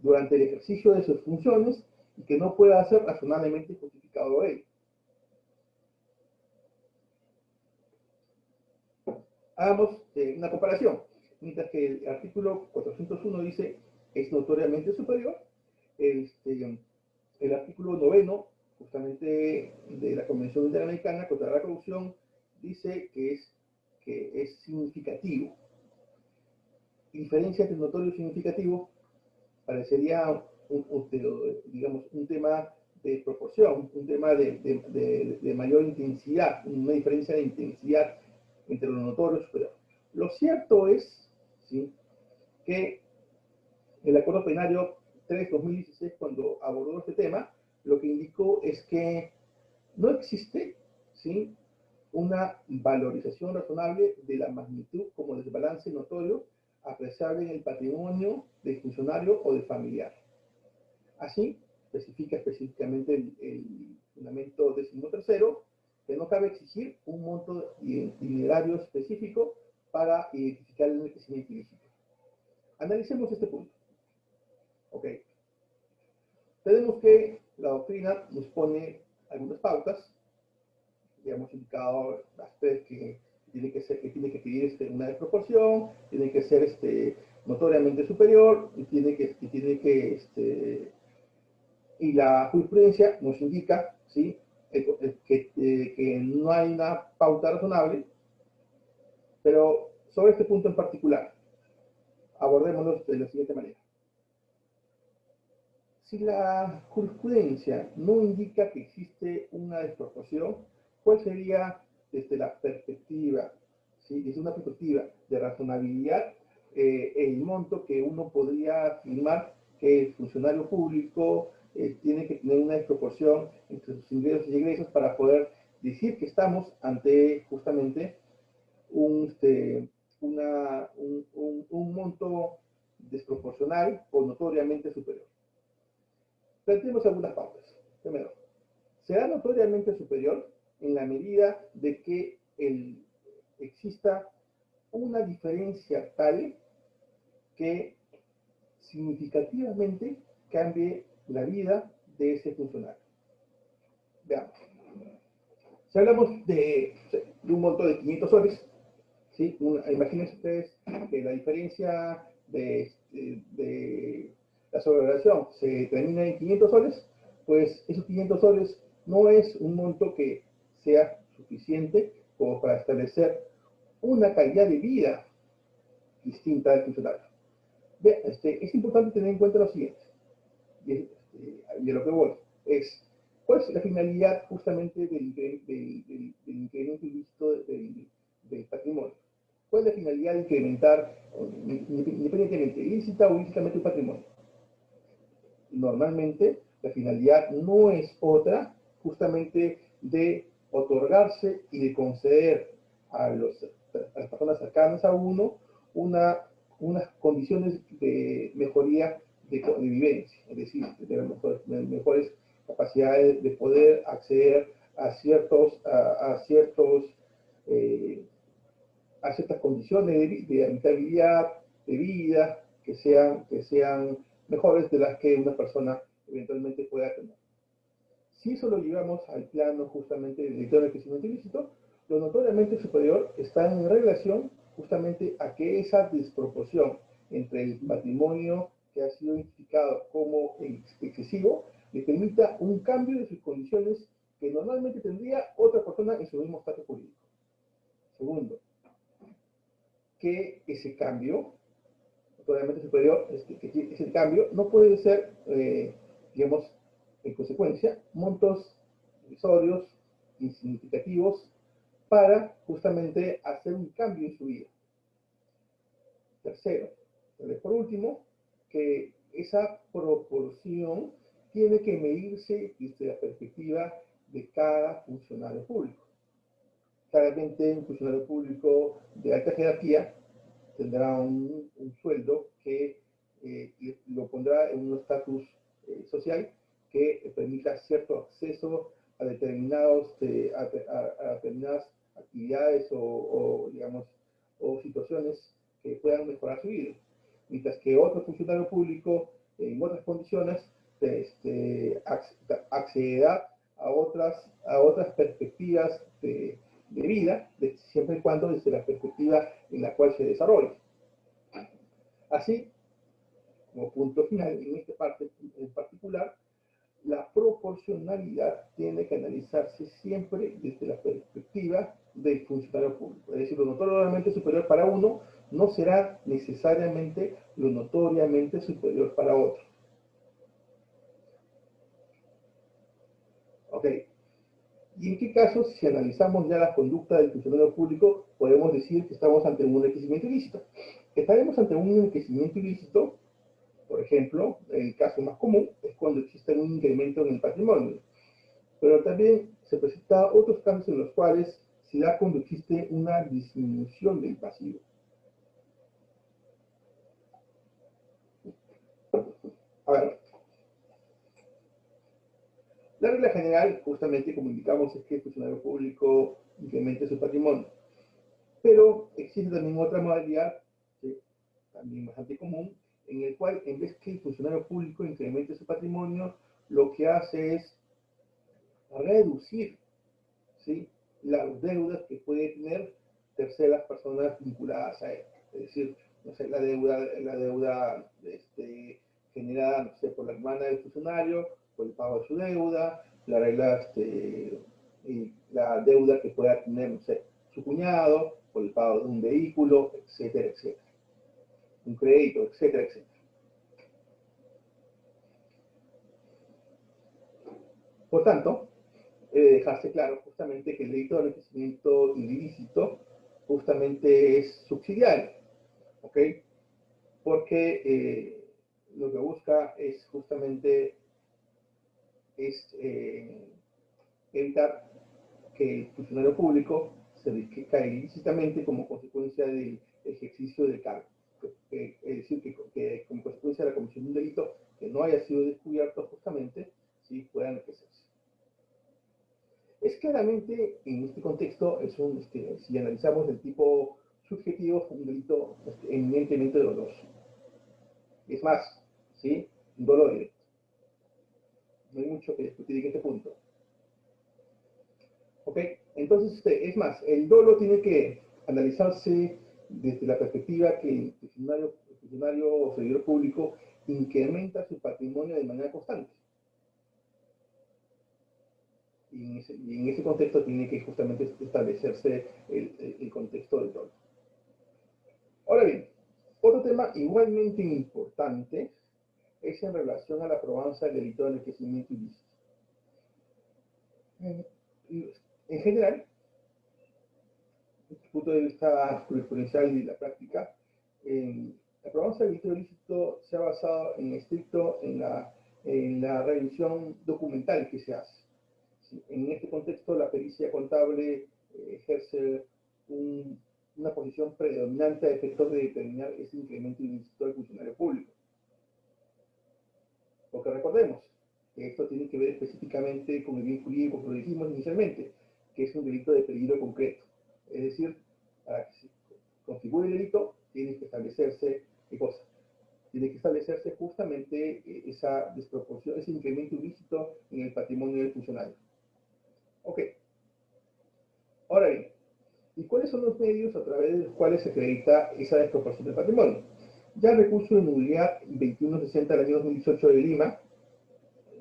durante el ejercicio de sus funciones y que no pueda ser razonablemente justificado él. Hagamos una comparación. Mientras que el artículo 401 dice es notoriamente superior, el artículo 9, justamente de la Convención Interamericana contra la Corrupción, dice que es significativo. Diferencia entre notorio y significativo parecería digamos, un tema de proporción, un tema de mayor intensidad, una diferencia de intensidad entre lo notorio y superior. Lo cierto es, ¿sí?, que el Acuerdo Plenario 3/2016, cuando abordó este tema, lo que indicó es que no existe, ¿sí?, una valorización razonable de la magnitud como desbalance notorio apreciable en el patrimonio del funcionario o del familiar. Así, especifica específicamente el fundamento 13º, que no cabe exigir un monto dinerario específico para identificar el enriquecimiento ilícito. Analicemos este punto. Ok. Tenemos que la doctrina nos pone algunas pautas. Ya hemos indicado las tres que tiene que pedir una desproporción, tiene que ser notoriamente superior y y la jurisprudencia nos indica, ¿sí?, que no hay una pauta razonable, pero sobre este punto en particular, abordémoslo de la siguiente manera. Si la jurisprudencia no indica que existe una desproporción, ¿cuál sería desde la perspectiva, ¿sí?, desde una perspectiva de razonabilidad, el monto que uno podría afirmar que el funcionario público tiene que tener una desproporción entre sus ingresos y egresos para poder decir que estamos ante justamente un monto desproporcional o notoriamente superior? Planteemos algunas pautas. Primero, será notoriamente superior en la medida de que exista una diferencia tal que significativamente cambie la vida de ese funcionario. Veamos. Si hablamos de un monto de 500 soles, ¿sí?, imagínense ustedes que la diferencia de la sobrevaloración se termina en 500 soles, pues esos 500 soles no es un monto que sea suficiente como para establecer una calidad de vida distinta del funcionario. Es importante tener en cuenta lo siguiente, y a lo que voy, es cuál es la finalidad justamente del incremento ilícito del patrimonio. ¿Cuál es la finalidad de incrementar independientemente ilícita o ilícitamente el patrimonio? Normalmente la finalidad no es otra justamente de otorgarse y de conceder a las personas cercanas a uno unas condiciones de mejoría de vivencia, es decir, de mejores capacidades de poder acceder eh, a ciertas condiciones de habitabilidad, de vida, que sean mejores de las que una persona eventualmente pueda tener. Si eso lo llevamos al plano justamente del delito de enriquecimiento ilícito, lo notoriamente superior está en relación justamente a que esa desproporción entre el patrimonio que ha sido identificado como excesivo le permita un cambio de sus condiciones que normalmente tendría otra persona en su mismo estatus jurídico. Segundo, que ese cambio, notoriamente superior, que ese cambio no puede ser, digamos, en consecuencia, montos irrisorios, insignificativos, para justamente hacer un cambio en su vida. Tercero, por último, que esa proporción tiene que medirse desde la perspectiva de cada funcionario público. Claramente, un funcionario público de alta jerarquía tendrá un sueldo que lo pondrá en un estatus social que permita cierto acceso a a determinadas actividades digamos, o situaciones que puedan mejorar su vida. Mientras que otro funcionario público, en otras condiciones, accederá a otras perspectivas de vida, siempre y cuando desde la perspectiva en la cual se desarrolla. Así, como punto final, en esta parte en particular, la proporcionalidad tiene que analizarse siempre desde la perspectiva del funcionario público. Es decir, lo notoriamente superior para uno no será necesariamente lo notoriamente superior para otro. Ok. ¿Y en qué casos, si analizamos ya la conducta del funcionario público, podemos decir que estamos ante un enriquecimiento ilícito? Estaremos ante un enriquecimiento ilícito, por ejemplo, el caso más común es cuando existe un incremento en el patrimonio. Pero también se presentan otros casos en los cuales se da cuando existe una disminución del pasivo. A ver, la regla general, justamente como indicamos, es que el funcionario público incremente su patrimonio. Pero existe también otra modalidad, ¿sí?, también bastante común, en el cual en vez que el funcionario público incremente su patrimonio, lo que hace es reducir, ¿sí?, las deudas que puede tener terceras personas vinculadas a él. Es decir, no sé, la deuda generada, no sé, por la hermana del funcionario, por el pago de su deuda, la deuda que pueda tener, no sé, su cuñado, por el pago de un vehículo, etcétera, etcétera. Un crédito, etcétera, etcétera. Por tanto, debe dejarse claro justamente que el delito de enriquecimiento ilícito justamente es subsidiario, ¿ok? Porque lo que busca es justamente evitar que el funcionario público se caiga ilícitamente como consecuencia del ejercicio del cargo. Es decir, que como consecuencia de la comisión de un delito que no haya sido descubierto justamente, sí pueda enriquecerse. Es claramente, en este contexto, si analizamos el tipo subjetivo, un delito eminentemente doloso. Es más, ¿sí?, un dolo directo. No hay mucho que discutir en este punto. ¿Ok? Entonces, es más, el dolo tiene que analizarse desde la perspectiva que el funcionario o servidor público incrementa su patrimonio de manera constante. Y en ese contexto tiene que justamente establecerse el contexto del dolo. Ahora bien, otro tema igualmente importante es en relación a la probanza del delito de enriquecimiento ilícito. En general, desde el punto de vista jurisprudencial y de la práctica, la probanza del delito ilícito se ha basado en estricto en la revisión documental que se hace. En este contexto, la pericia contable ejerce una posición predominante a efectos de determinar ese incremento ilícito del funcionario público. Porque recordemos que esto tiene que ver específicamente con el bien jurídico que lo dijimos inicialmente, que es un delito de peligro concreto. Es decir, para que se configure el delito, tiene que establecerse, ¿qué cosa? Tiene que establecerse justamente esa desproporción, ese incremento ilícito en el patrimonio del funcionario. Ok. Ahora bien, ¿y cuáles son los medios a través de los cuales se acredita esa desproporción del patrimonio? Ya el recurso de nulidad 2160 del año 2018 de Lima,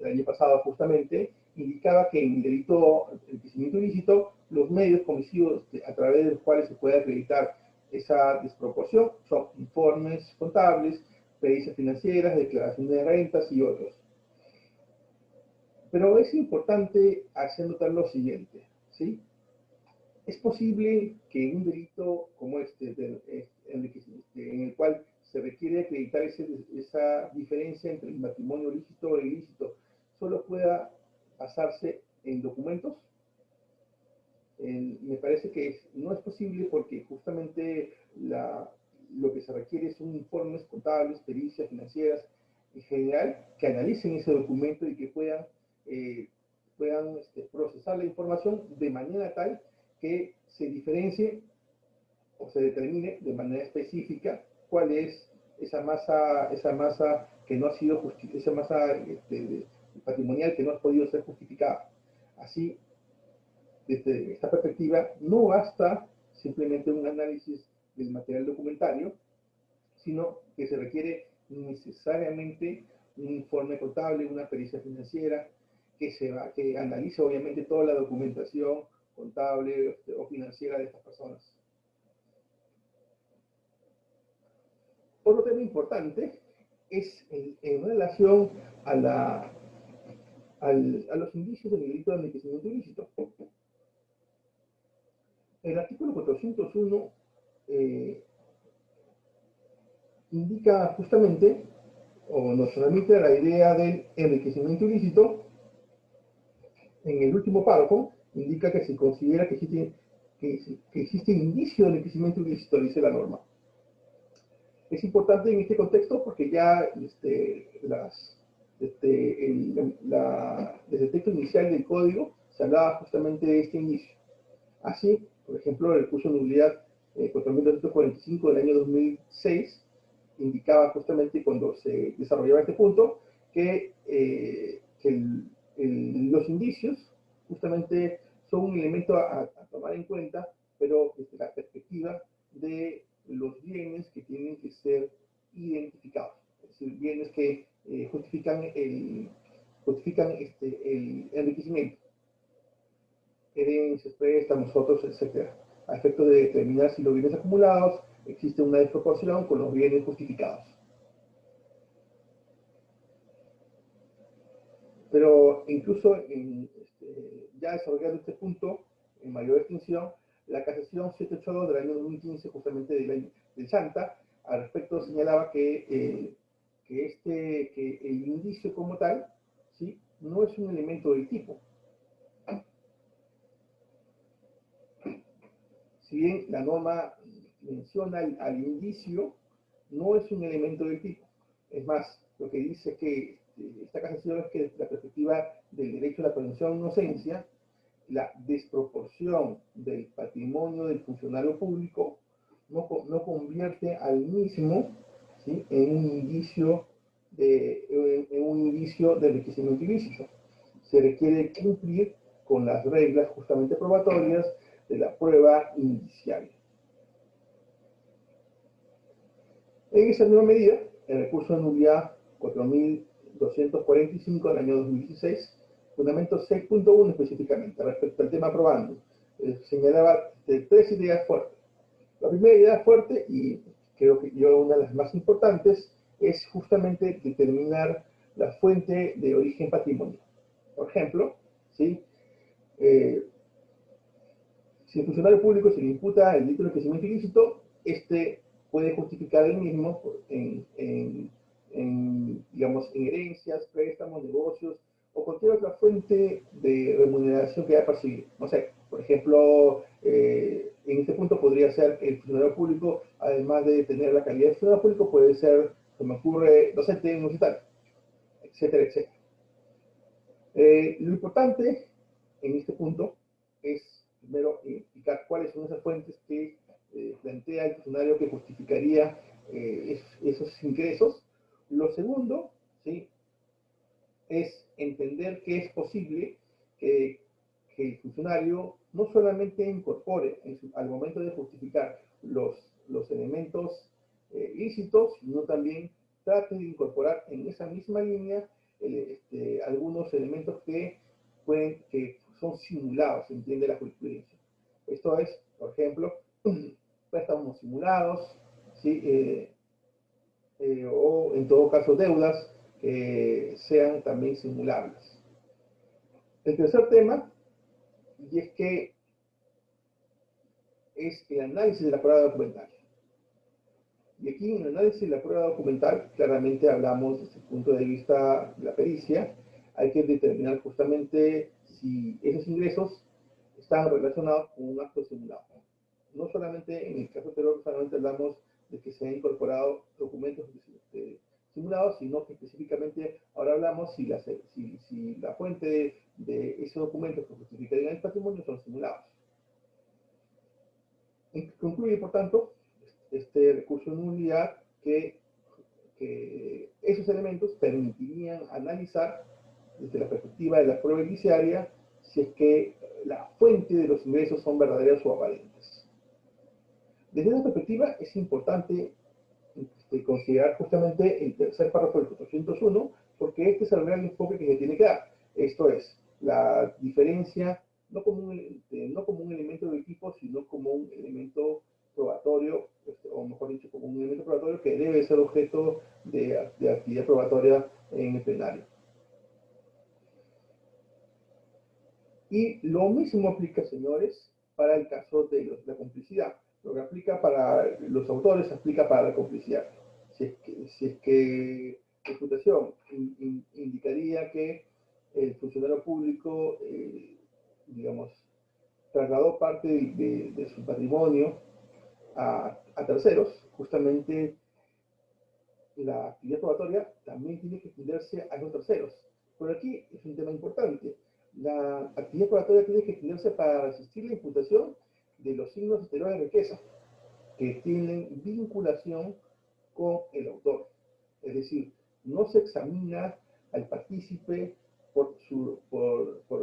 el año pasado justamente, indicaba que en el delito de enriquecimiento ilícito, los medios comisivos a través de los cuales se puede acreditar esa desproporción son informes contables, pericias financieras, declaración de rentas y otros. Pero es importante hacer notar lo siguiente, ¿sí? Es posible que un delito como en el cual se requiere acreditar esa diferencia entre el patrimonio lícito e ilícito, solo pueda basarse en documentos. Me parece que no es posible porque justamente lo que se requiere son informes contables, pericias financieras en general que analicen ese documento y que puedan procesar la información de manera tal que se diferencie o se determine de manera específica cuál es esa masa que no ha sido justificada, esa masa patrimonial que no ha podido ser justificada. Así, desde esta perspectiva, no basta simplemente un análisis del material documentario, sino que se requiere necesariamente un informe contable, una pericia financiera, que analice obviamente toda la documentación contable o financiera de estas personas. Otro tema importante es en relación a los indicios del delito de enriquecimiento ilícito. El artículo 401 indica justamente, o nos remite a la idea del enriquecimiento ilícito. En el último párrafo indica que se considera que existe indicio de enriquecimiento ilícito, dice la norma. Es importante en este contexto porque ya desde el texto inicial del código se hablaba justamente de este indicio. Así, por ejemplo, el recurso de nulidad 4245 del año 2006 indicaba justamente cuando se desarrollaba este punto que los indicios justamente son un elemento a tomar en cuenta, pero desde la perspectiva de los bienes que tienen que ser identificados, es decir, bienes que justifican el enriquecimiento, herencias, préstamos, otros, etc., a efecto de determinar si los bienes acumulados existe una desproporción con los bienes justificados. Pero incluso ya desarrollando este punto en mayor extensión, la casación 782 del año 2015, justamente del Santa, al respecto señalaba que el indicio como tal, ¿sí?, no es un elemento del tipo. Si bien la norma menciona al indicio, no es un elemento del tipo. Es más, lo que dice que esta casación es que desde la perspectiva del derecho a la presunción de inocencia, la desproporción del patrimonio del funcionario público no convierte al mismo, ¿sí?, en un indicio de enriquecimiento ilícito. Se requiere cumplir con las reglas justamente probatorias de la prueba indiciaria. En esa misma medida, el recurso de nulidad 4245 del año 2016, fundamento 6.1 específicamente, respecto al tema probando, señalaba tres ideas fuertes. La primera idea fuerte, y creo que yo una de las más importantes, es justamente determinar la fuente de origen patrimonial. Por ejemplo, ¿sí?, si el funcionario público se le imputa el delito de enriquecimiento ilícito, puede justificar el mismo digamos, en herencias, préstamos, negocios o cualquier otra fuente de remuneración que haya percibido. No sé, por Por ejemplo, en este punto podría ser el funcionario público, además de tener la calidad de funcionario público, puede ser, se me ocurre, docente universitario, etcétera, etcétera. Lo importante en este punto es, primero, identificar cuáles son esas fuentes que plantea el funcionario que justificaría esos ingresos. Lo segundo, ¿sí?, es entender que es posible que el funcionario no solamente incorpore al momento de justificar los elementos lícitos, sino también trate de incorporar en esa misma línea algunos elementos que son simulados, se entiende la jurisprudencia. Esto es, por ejemplo, préstamos simulados, ¿sí? O en todo caso deudas que sean también simulables. El tercer tema, y es el análisis de la prueba documental. Y aquí en el análisis de la prueba documental, claramente hablamos desde el punto de vista de la pericia, hay que determinar justamente si esos ingresos están relacionados con un acto simulado. No solamente en el caso anterior, solamente hablamos de que se han incorporado documentos simulados, sino que específicamente ahora hablamos si la fuente de esos documentos que justificarían el patrimonio son simulados. Concluye, por tanto, este recurso de nulidad que esos elementos permitirían analizar desde la perspectiva de la prueba indiciaria si es que la fuente de los ingresos son verdaderas o aparentes. Desde esa perspectiva es importante considerar justamente el tercer párrafo del 401, porque este es el real enfoque que se tiene que dar. Esto es, la diferencia no como un elemento del equipo, sino como un elemento probatorio, o mejor dicho, como un elemento probatorio que debe ser objeto de actividad probatoria en el plenario. Y lo mismo aplica, señores, para el caso de la complicidad. Lo que aplica para los autores aplica para la complicidad. Si es que la imputación indicaría que el funcionario público, digamos, trasladó parte de su patrimonio a terceros, justamente la actividad probatoria también tiene que extenderse a los terceros. Por aquí es un tema importante. La actividad probatoria tiene que extenderse para resistir la imputación de los signos exteriores de riqueza que tienen vinculación con el autor. Es decir, no se examina al partícipe por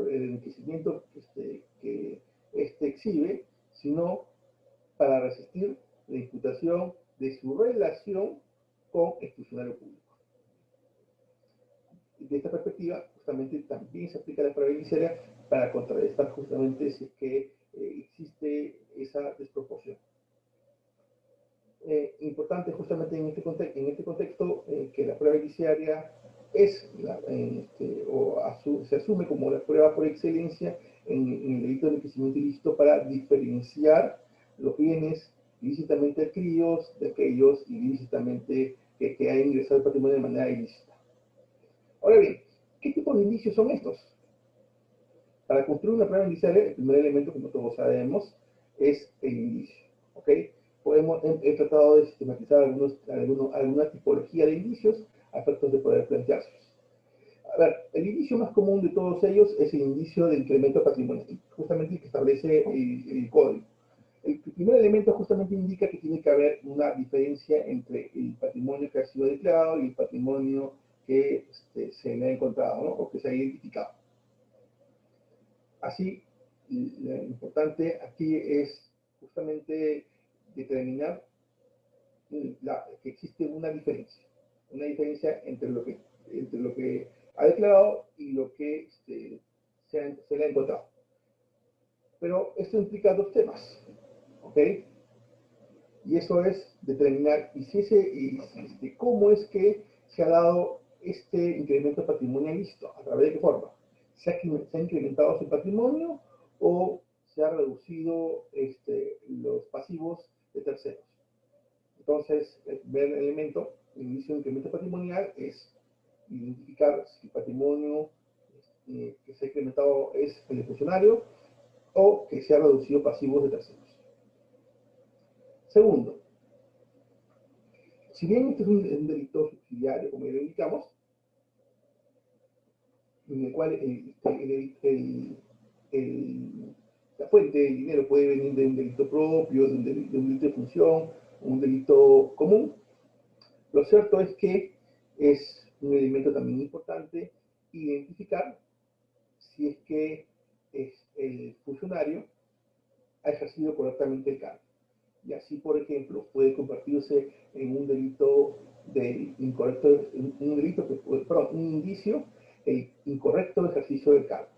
el enriquecimiento que éste exhibe, sino para resistir la imputación de su relación con el funcionario público. De esta perspectiva, justamente también se aplica la prueba indiciaria para contrarrestar justamente si es que existe esa desproporción. Importante justamente en este contexto que la prueba indiciaria es se asume como la prueba por excelencia en el delito de enriquecimiento ilícito para diferenciar los bienes ilícitamente adquiridos de aquellos ilícitamente que han ingresado al patrimonio de manera ilícita. Ahora bien, ¿qué tipo de indicios son estos? Para construir una prueba indiciaria, el primer elemento, como todos sabemos, es el indicio. ¿Ok? He tratado de sistematizar alguna tipología de indicios a efectos de poder planteárselos. A ver, el indicio más común de todos ellos es el indicio de incremento patrimonial, justamente el que establece el código. El primer elemento justamente indica que tiene que haber una diferencia entre el patrimonio que ha sido declarado y el patrimonio que se le ha encontrado, ¿no?, o que se ha identificado. Así, lo importante aquí es justamente determinar que existe una diferencia entre lo que ha declarado y lo que se le ha encontrado. Pero esto implica dos temas, ¿ok? Y eso es determinar cómo es que se ha dado este incremento patrimonial lícito, a través de qué forma. ¿Se ha incrementado su patrimonio o se ha reducido los pasivos de terceros? Entonces, el primer elemento, el inicio de incremento patrimonial, es identificar si el patrimonio que se ha incrementado es el funcionario o que se ha reducido pasivos de terceros. Segundo, si bien este es un delito subsidiario, como ya lo indicamos, en el cual la fuente del dinero puede venir de un delito propio, de un delito de función, un delito común, lo cierto es que es un elemento también importante identificar si es que el funcionario ha ejercido correctamente el cargo. Y así, por ejemplo, puede convertirse en un delito de incorrecto, un indicio, el incorrecto ejercicio del cargo.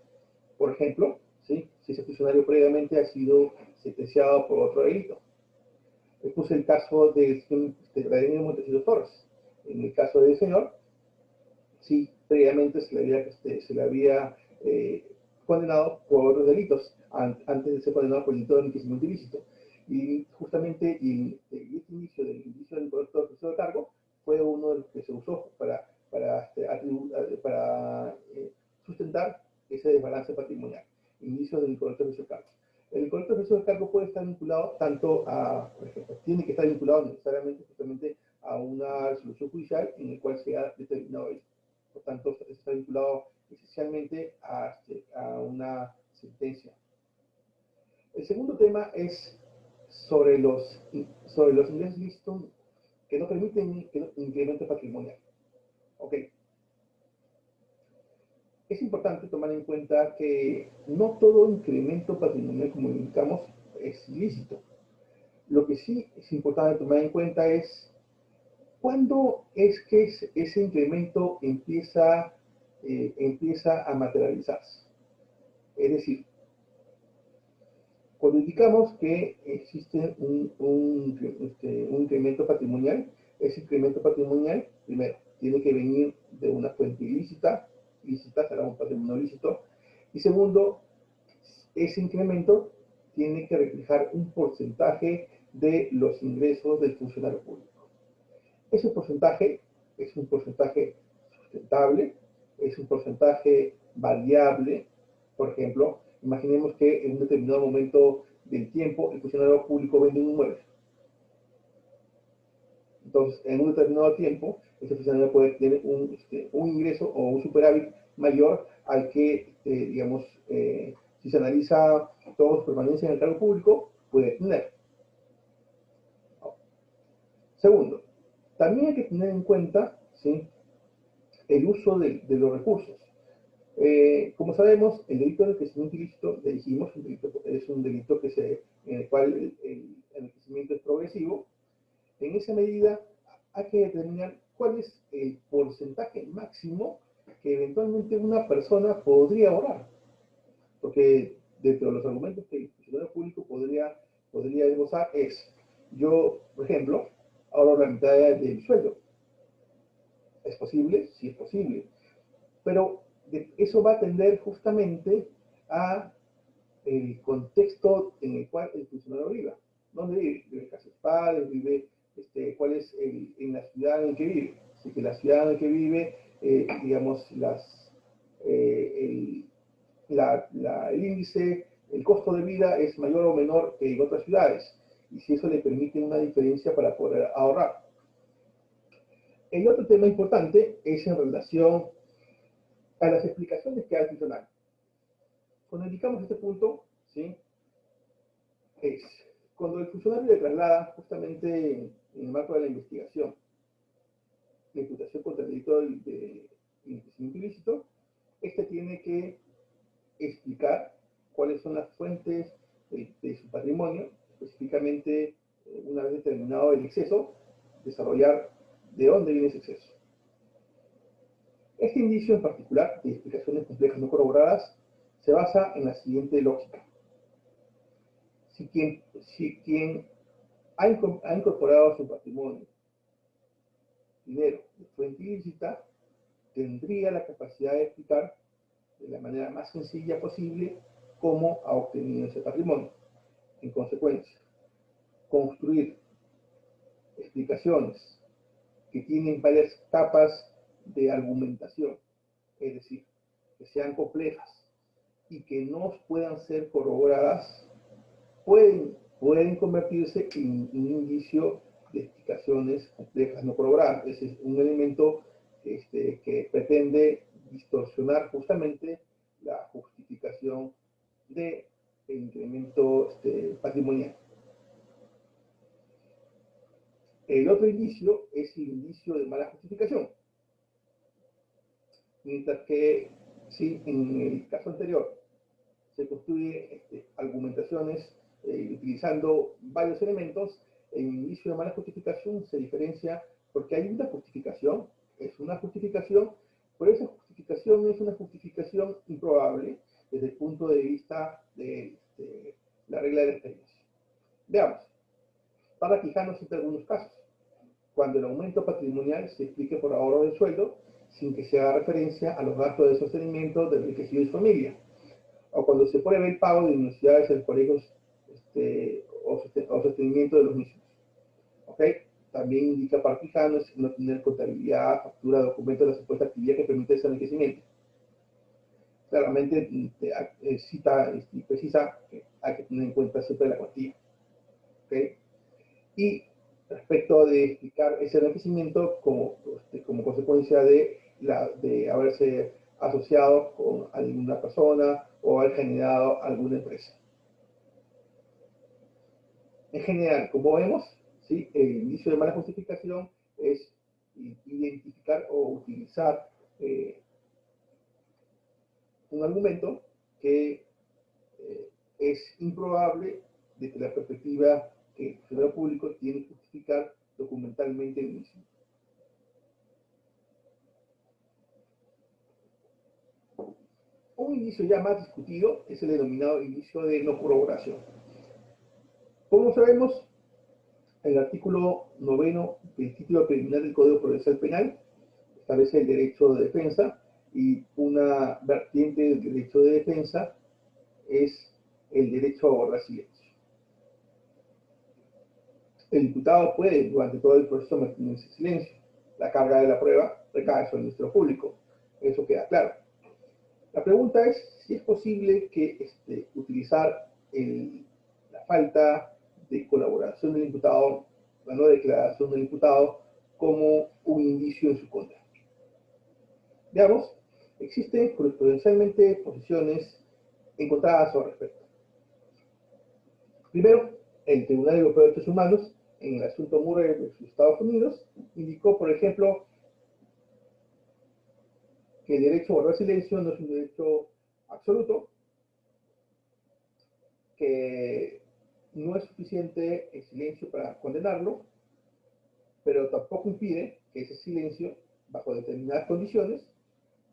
Por ejemplo, ¿sí? Si ese funcionario previamente ha sido sentenciado por otro delito. Puse el caso de Vladimir Montesinos Torres. En el caso del señor, sí, previamente se le había condenado por otros delitos, antes de ser condenado por el delito de enriquecimiento ilícito. Y justamente este inicio del incorrecto ejercicio de cargo fue uno de los que se usó para sustentar ese desbalance patrimonial, inicio del incorrecto ejercicio de cargo. El incorrecto ejercicio de cargo puede estar vinculado tanto a, por ejemplo, tiene que estar vinculado necesariamente justamente a una resolución judicial en la cual se ha determinado esto. Por tanto, está vinculado esencialmente a una sentencia. El segundo tema es sobre los ingresos ilícitos que no permiten incremento patrimonial. Ok. Es importante tomar en cuenta que no todo incremento patrimonial, como indicamos, es ilícito. Lo que sí es importante tomar en cuenta es cuándo es que ese incremento empieza a materializarse. Es decir, cuando indicamos que existe un incremento patrimonial, ese incremento patrimonial, primero, tiene que venir de una fuente ilícita será un patrimonio ilícito, y segundo, ese incremento tiene que reflejar un porcentaje de los ingresos del funcionario público. Ese porcentaje es un porcentaje sustentable, es un porcentaje variable. Por ejemplo, imaginemos que en un determinado momento del tiempo el funcionario público vende un inmueble. Entonces, en un determinado tiempo, ese funcionario puede tener un ingreso o un superávit mayor al que, digamos, si se analiza toda su permanencia en el cargo público, puede tener. Segundo, también hay que tener en cuenta, ¿sí?, el uso de los recursos. Como sabemos, el delito de enriquecimiento ilícito, le dijimos, es un delito en el cual el enriquecimiento es progresivo. En esa medida hay que determinar cuál es el porcentaje máximo que eventualmente una persona podría ahorrar. Porque dentro de los argumentos que el funcionario público podría esbozar es, yo, por ejemplo, ahorro la mitad del sueldo. ¿Es posible? Sí es posible. Pero eso va a tender justamente a el contexto en el cual el funcionario vive. ¿Dónde vive? ¿Vive en casa de sus padres? ¿Vive cuál es en la ciudad en la que vive? Así que la ciudad en la que vive, digamos, el índice, el costo de vida es mayor o menor que en otras ciudades. Y si eso le permite una diferencia para poder ahorrar. El otro tema importante es en relación a las explicaciones que da el funcionario. Cuando indicamos este punto, ¿sí?, es cuando el funcionario le traslada justamente en el marco de la investigación la imputación contra el delito de enriquecimiento ilícito, este tiene que explicar cuáles son las fuentes de su patrimonio, específicamente, una vez determinado el exceso, desarrollar de dónde viene ese exceso. Este indicio en particular, de explicaciones complejas no corroboradas, se basa en la siguiente lógica. Si quien ha incorporado a su patrimonio dinero de fuente ilícita, tendría la capacidad de explicar de la manera más sencilla posible cómo ha obtenido ese patrimonio. En consecuencia, construir explicaciones que tienen varias capas de argumentación, es decir, que sean complejas, y que no puedan ser corroboradas pueden convertirse en un indicio de explicaciones complejas no corroboradas. Ese es un elemento que pretende distorsionar justamente la justificación del incremento patrimonial. El otro indicio es el indicio de mala justificación. Mientras que, si en el caso anterior se construye argumentaciones utilizando varios elementos, el indicio de mala justificación se diferencia porque hay una justificación, es una justificación, pero esa justificación es una justificación improbable desde el punto de vista de la regla de la experiencia. Veamos, para Quijano cita algunos casos, cuando el aumento patrimonial se explique por ahorro del sueldo, sin que se haga referencia a los gastos de sostenimiento del enriquecido de su familia, o cuando se pruebe el pago de universidades en colegios o sostenimiento de los mismos. ¿Ok? También indica para Quijano no tener contabilidad, factura, documento de la supuesta actividad que permite ese enriquecimiento. Claramente cita y precisa que hay que tener en cuenta siempre la cuantía. ¿Ok? Y respecto de explicar ese enriquecimiento como consecuencia de haberse asociado con alguna persona o haber generado alguna empresa. En general, como vemos, ¿sí? El indicio de mala justificación es identificar o utilizar un argumento que es improbable desde la perspectiva que el funcionario público tiene que justificar documentalmente el mismo. Un indicio ya más discutido es el denominado indicio de no corroboración. Como sabemos, el artículo 9 del título preliminar del Código Procesal Penal establece el derecho de defensa, y una vertiente del derecho de defensa es el derecho a guardar silencio. El imputado puede, durante todo el proceso, mantenerse silencio. La carga de la prueba recae sobre el Ministerio Público. Eso queda claro. La pregunta es si es posible que utilizar la falta de colaboración del imputado, la no declaración del imputado, como un indicio en su contra. Veamos, existen jurisprudencialmente posiciones encontradas al respecto. Primero, el Tribunal Europeo de Derechos Humanos, en el asunto Murray versus Estados Unidos, indicó, por ejemplo, que el derecho a guardar silencio no es un derecho absoluto, que no es suficiente el silencio para condenarlo, pero tampoco impide que ese silencio, bajo determinadas condiciones,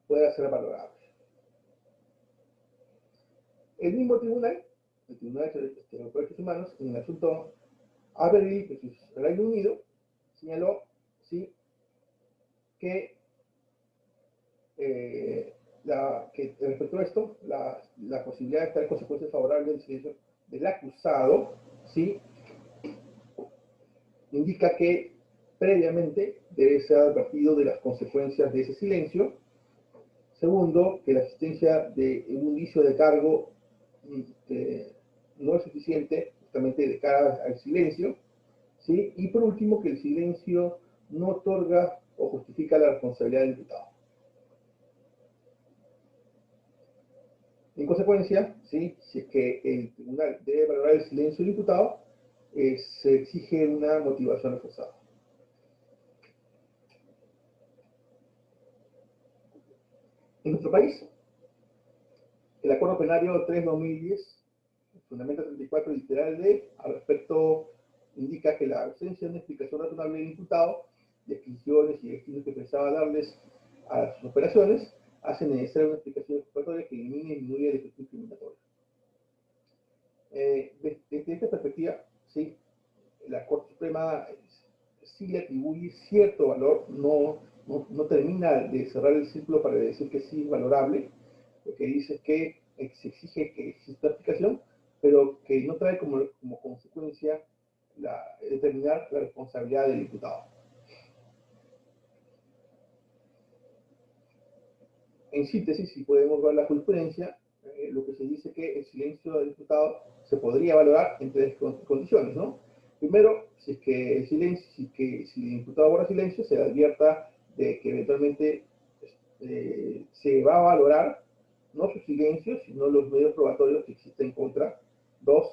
pueda ser valorable. El mismo tribunal, el Tribunal Europeo de Derechos Humanos, en el asunto Avery versus Reino Unido, señaló, ¿sí?, que respecto a esto, la posibilidad de traer consecuencias favorables del silencio del acusado, ¿sí?, indica que previamente debe ser advertido de las consecuencias de ese silencio. Segundo, que la existencia de un indicio de cargo no es suficiente justamente de cara al silencio, ¿sí? Y por último, que el silencio no otorga o justifica la responsabilidad del imputado. En consecuencia, ¿sí?, si es que el tribunal debe valorar el silencio del imputado, se exige una motivación reforzada. En nuestro país, el Acuerdo Penario 3/2010, el fundamento 34 literal D, al respecto indica que la ausencia de una explicación razonable del imputado, de adquisiciones y destinos que pensaba darles a sus operaciones, hace necesaria una explicación exculpatoria que elimine y disminuya el efecto discriminatorio. Desde esta perspectiva, sí, la Corte Suprema sí le atribuye cierto valor, no termina de cerrar el círculo para decir que sí es valorable. Lo que dice es que se exige que exista explicación, pero que no trae como consecuencia determinar la responsabilidad del imputado. En síntesis, si podemos ver la jurisprudencia, lo que se dice que el silencio del imputado se podría valorar en tres condiciones, ¿no? Primero, si es que el silencio, si el imputado guarda silencio, se advierta de que eventualmente se va a valorar no su silencio, sino los medios probatorios que existen contra. Dos,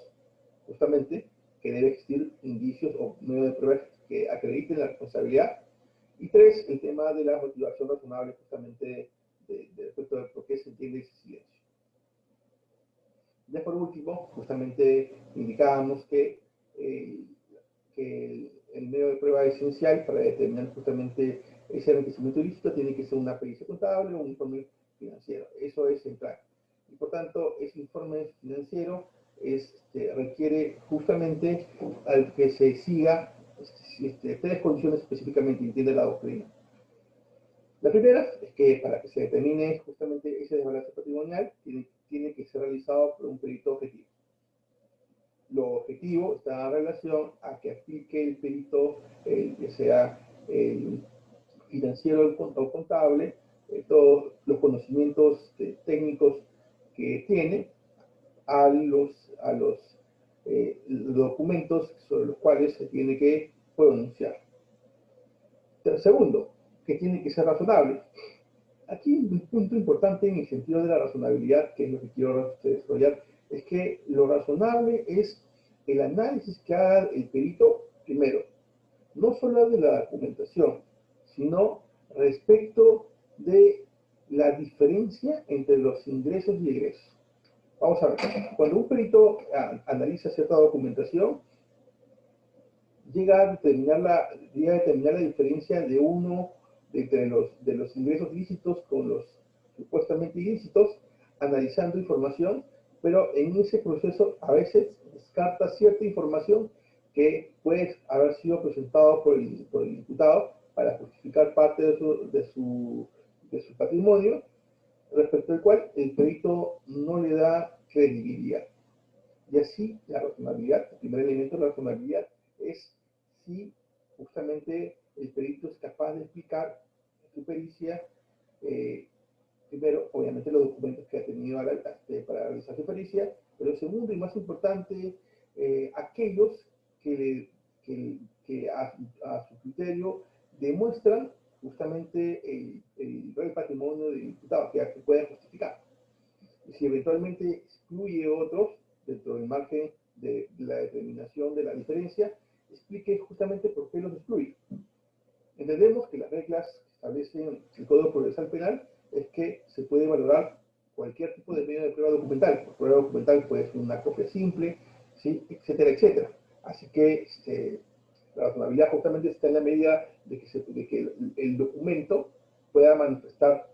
justamente, que debe existir indicios o medios de pruebas que acrediten la responsabilidad. Y tres, el tema de la motivación razonable, justamente, respecto de por qué se entiende ese silencio. Ya por último, justamente indicábamos que el medio de prueba esencial para determinar justamente ese enriquecimiento ilícito tiene que ser una pericia contable o un informe financiero. Eso es central. Y por tanto, ese informe financiero requiere justamente al que se siga tres condiciones específicamente, entiende la doctrina. La primera es que para que se determine justamente ese desbalance patrimonial, tiene que ser realizado por un perito objetivo. Lo objetivo está en relación a que aplique el perito, que sea el financiero o contable, todos los conocimientos técnicos que tiene a los documentos sobre los cuales se tiene que pronunciar. Segundo, que tiene que ser razonable. Aquí un punto importante en el sentido de la razonabilidad, que es lo que quiero desarrollar, es que lo razonable es el análisis que haga el perito, primero, no solo de la documentación, sino respecto de la diferencia entre los ingresos y egresos. Vamos a ver, cuando un perito analiza cierta documentación, llega a determinar la diferencia entre los ingresos lícitos con los supuestamente ilícitos, analizando información, pero en ese proceso a veces descarta cierta información que puede haber sido presentado por el imputado para justificar parte de su patrimonio, respecto al cual el perito no le da credibilidad. Y así la razonabilidad, el primer elemento de la razonabilidad es si justamente el perito es capaz de explicar su pericia, primero, obviamente, los documentos que ha tenido para realizar su pericia, pero segundo y más importante, aquellos que a su criterio demuestran justamente el real patrimonio del imputado, que pueda justificar. Y si eventualmente excluye otros dentro del margen de la determinación de la diferencia, explique justamente por qué los excluye. Entendemos que las reglas que establecen el Código Procesal Penal es que se puede valorar cualquier tipo de medio de prueba documental. La prueba documental puede ser una copia simple, ¿sí? Etcétera, etcétera. Así que la razonabilidad justamente está en la medida de que el documento pueda manifestar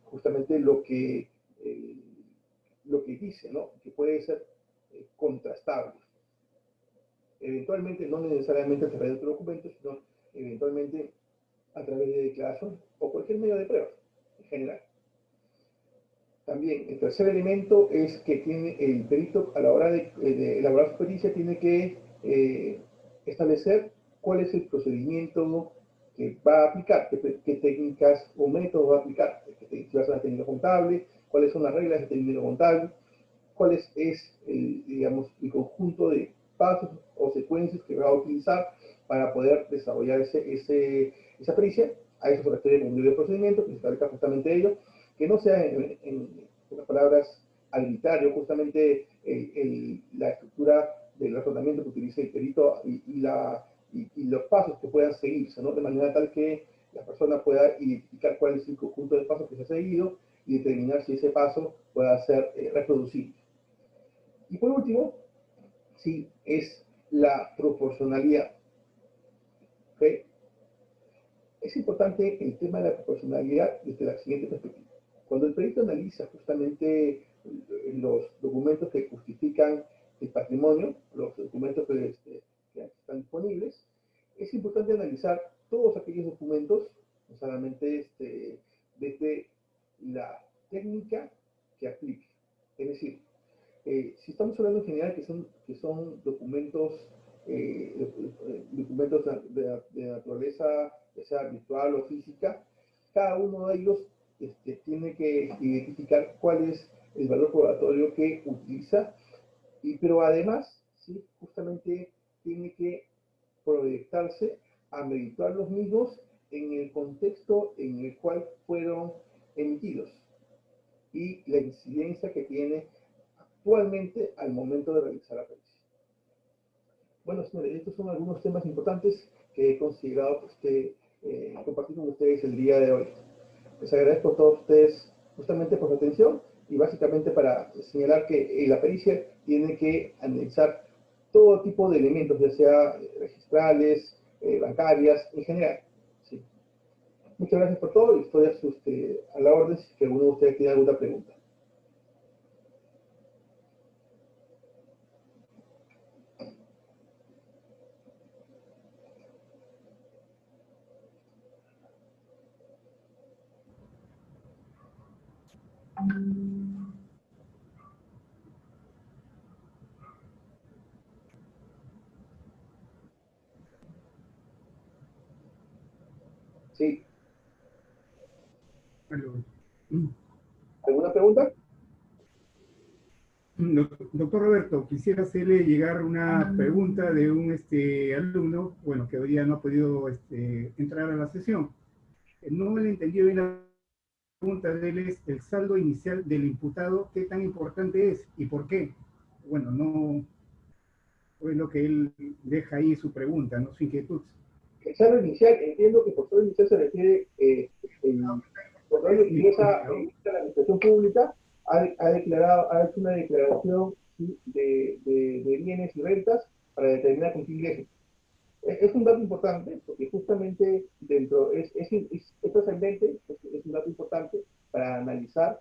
justamente lo que dice, ¿no? Que puede ser contrastable. Eventualmente, no necesariamente a través de otro documento, sino eventualmente a través de declaración o cualquier medio de prueba en general. También, el tercer elemento es que tiene el perito, a la hora de elaborar su pericia, tiene que establecer cuál es el procedimiento que va a aplicar, qué técnicas o métodos va a aplicar, si va a ser técnica contable, cuáles son las reglas de técnica contable, cuál es digamos, el conjunto de pasos o secuencias que va a utilizar para poder desarrollar esa pericia. A eso se refiere con un libro de procedimiento, que se establezca justamente ello, que no sea, en pocas palabras, arbitrario, justamente la estructura del razonamiento que utilice el perito y los pasos que puedan seguirse, ¿no? De manera tal que la persona pueda identificar cuál es el conjunto de pasos que se ha seguido y determinar si ese paso pueda ser reproducible. Y por último, sí, es la proporcionalidad. ¿Okay? Es importante el tema de la proporcionalidad desde la siguiente perspectiva. Cuando el perito analiza justamente los documentos que justifican el patrimonio, los documentos que están disponibles, es importante analizar todos aquellos documentos, no solamente desde la técnica que aplique. Es decir, si estamos hablando en general que son documentos, documentos de naturaleza, ya sea virtual o física, cada uno de ellos tiene que identificar cuál es el valor probatorio que utiliza, pero además, ¿sí? Justamente tiene que proyectarse a meditar los mismos en el contexto en el cual fueron emitidos y la incidencia que tiene actualmente al momento de realizar la pericia. Bueno, señores, estos son algunos temas importantes que he considerado compartir con ustedes el día de hoy. Les agradezco a todos ustedes justamente por su atención y básicamente para señalar que la pericia tiene que analizar todo tipo de elementos, ya sea registrales, bancarias, en general. ¿Sí? Muchas gracias por todo y estoy a la orden si alguno de ustedes tiene alguna pregunta. Sí, Aló. ¿alguna pregunta? Doctor Roberto, quisiera hacerle llegar una pregunta de un alumno, bueno, que hoy día no ha podido entrar a la sesión. No le entendió bien la pregunta de él, es el saldo inicial del imputado, ¿qué tan importante es y por qué? Bueno, no es lo que él deja ahí su pregunta, no su inquietud. El saldo inicial, entiendo que por saldo inicial se refiere cuando alguien ingresa a la administración pública, ha hecho una declaración, ¿sí? de bienes y rentas para determinar con qué ingresos. Es un dato importante porque justamente es trascendente, es un dato importante para analizar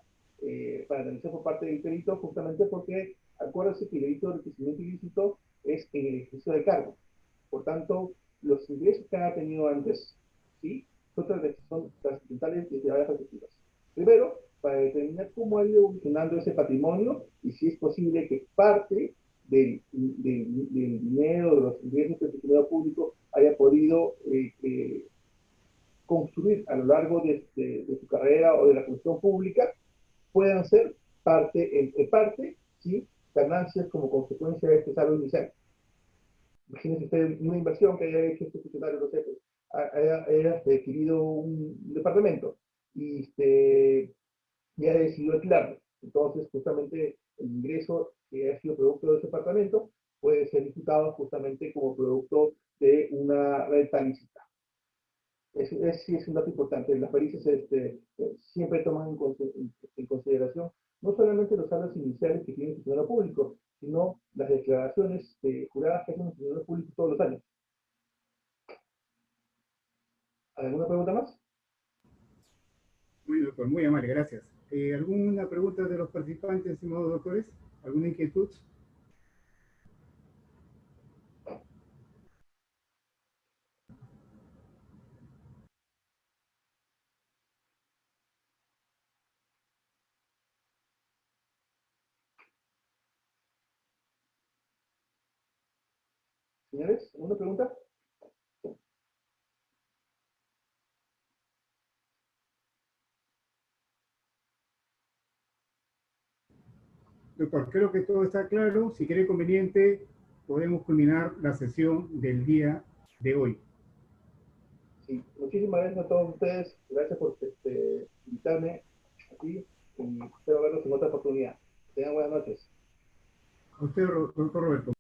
por parte del perito, justamente porque acuérdense que el delito de enriquecimiento ilícito es en el ejercicio del cargo. Por tanto, los ingresos que han tenido antes, ¿sí? Son trascendentales desde varias perspectivas. Primero, para determinar cómo ha ido evolucionando ese patrimonio y si es posible que parte del dinero, de los ingresos del funcionario público haya podido construir a lo largo de su carrera o de la función pública, puedan ser parte, ¿sí? Ganancias como consecuencia de este saldo inicial. Imagínense usted una inversión que haya hecho este funcionario, no sé, pues, haya adquirido un departamento y ha decidido alquilarlo. Entonces, justamente el ingreso que ha sido producto de ese departamento puede ser imputado justamente como producto de una renta lícita. Sí es un dato importante. Las pericias siempre toman en consideración no solamente los saldos iniciales que tiene el funcionario público, sino las declaraciones juradas que hacen los funcionarios públicos todos los años. ¿Alguna pregunta más? Muy, doctor, muy amable, gracias. ¿Alguna pregunta de los participantes, estimados doctores? ¿Alguna inquietud? Señores, ¿alguna pregunta? Doctor, creo que todo está claro. Si quiere conveniente, podemos culminar la sesión del día de hoy. Sí, muchísimas gracias a todos ustedes. Gracias por invitarme aquí y espero verlos en otra oportunidad. Tengan buenas noches. A usted, doctor Roberto.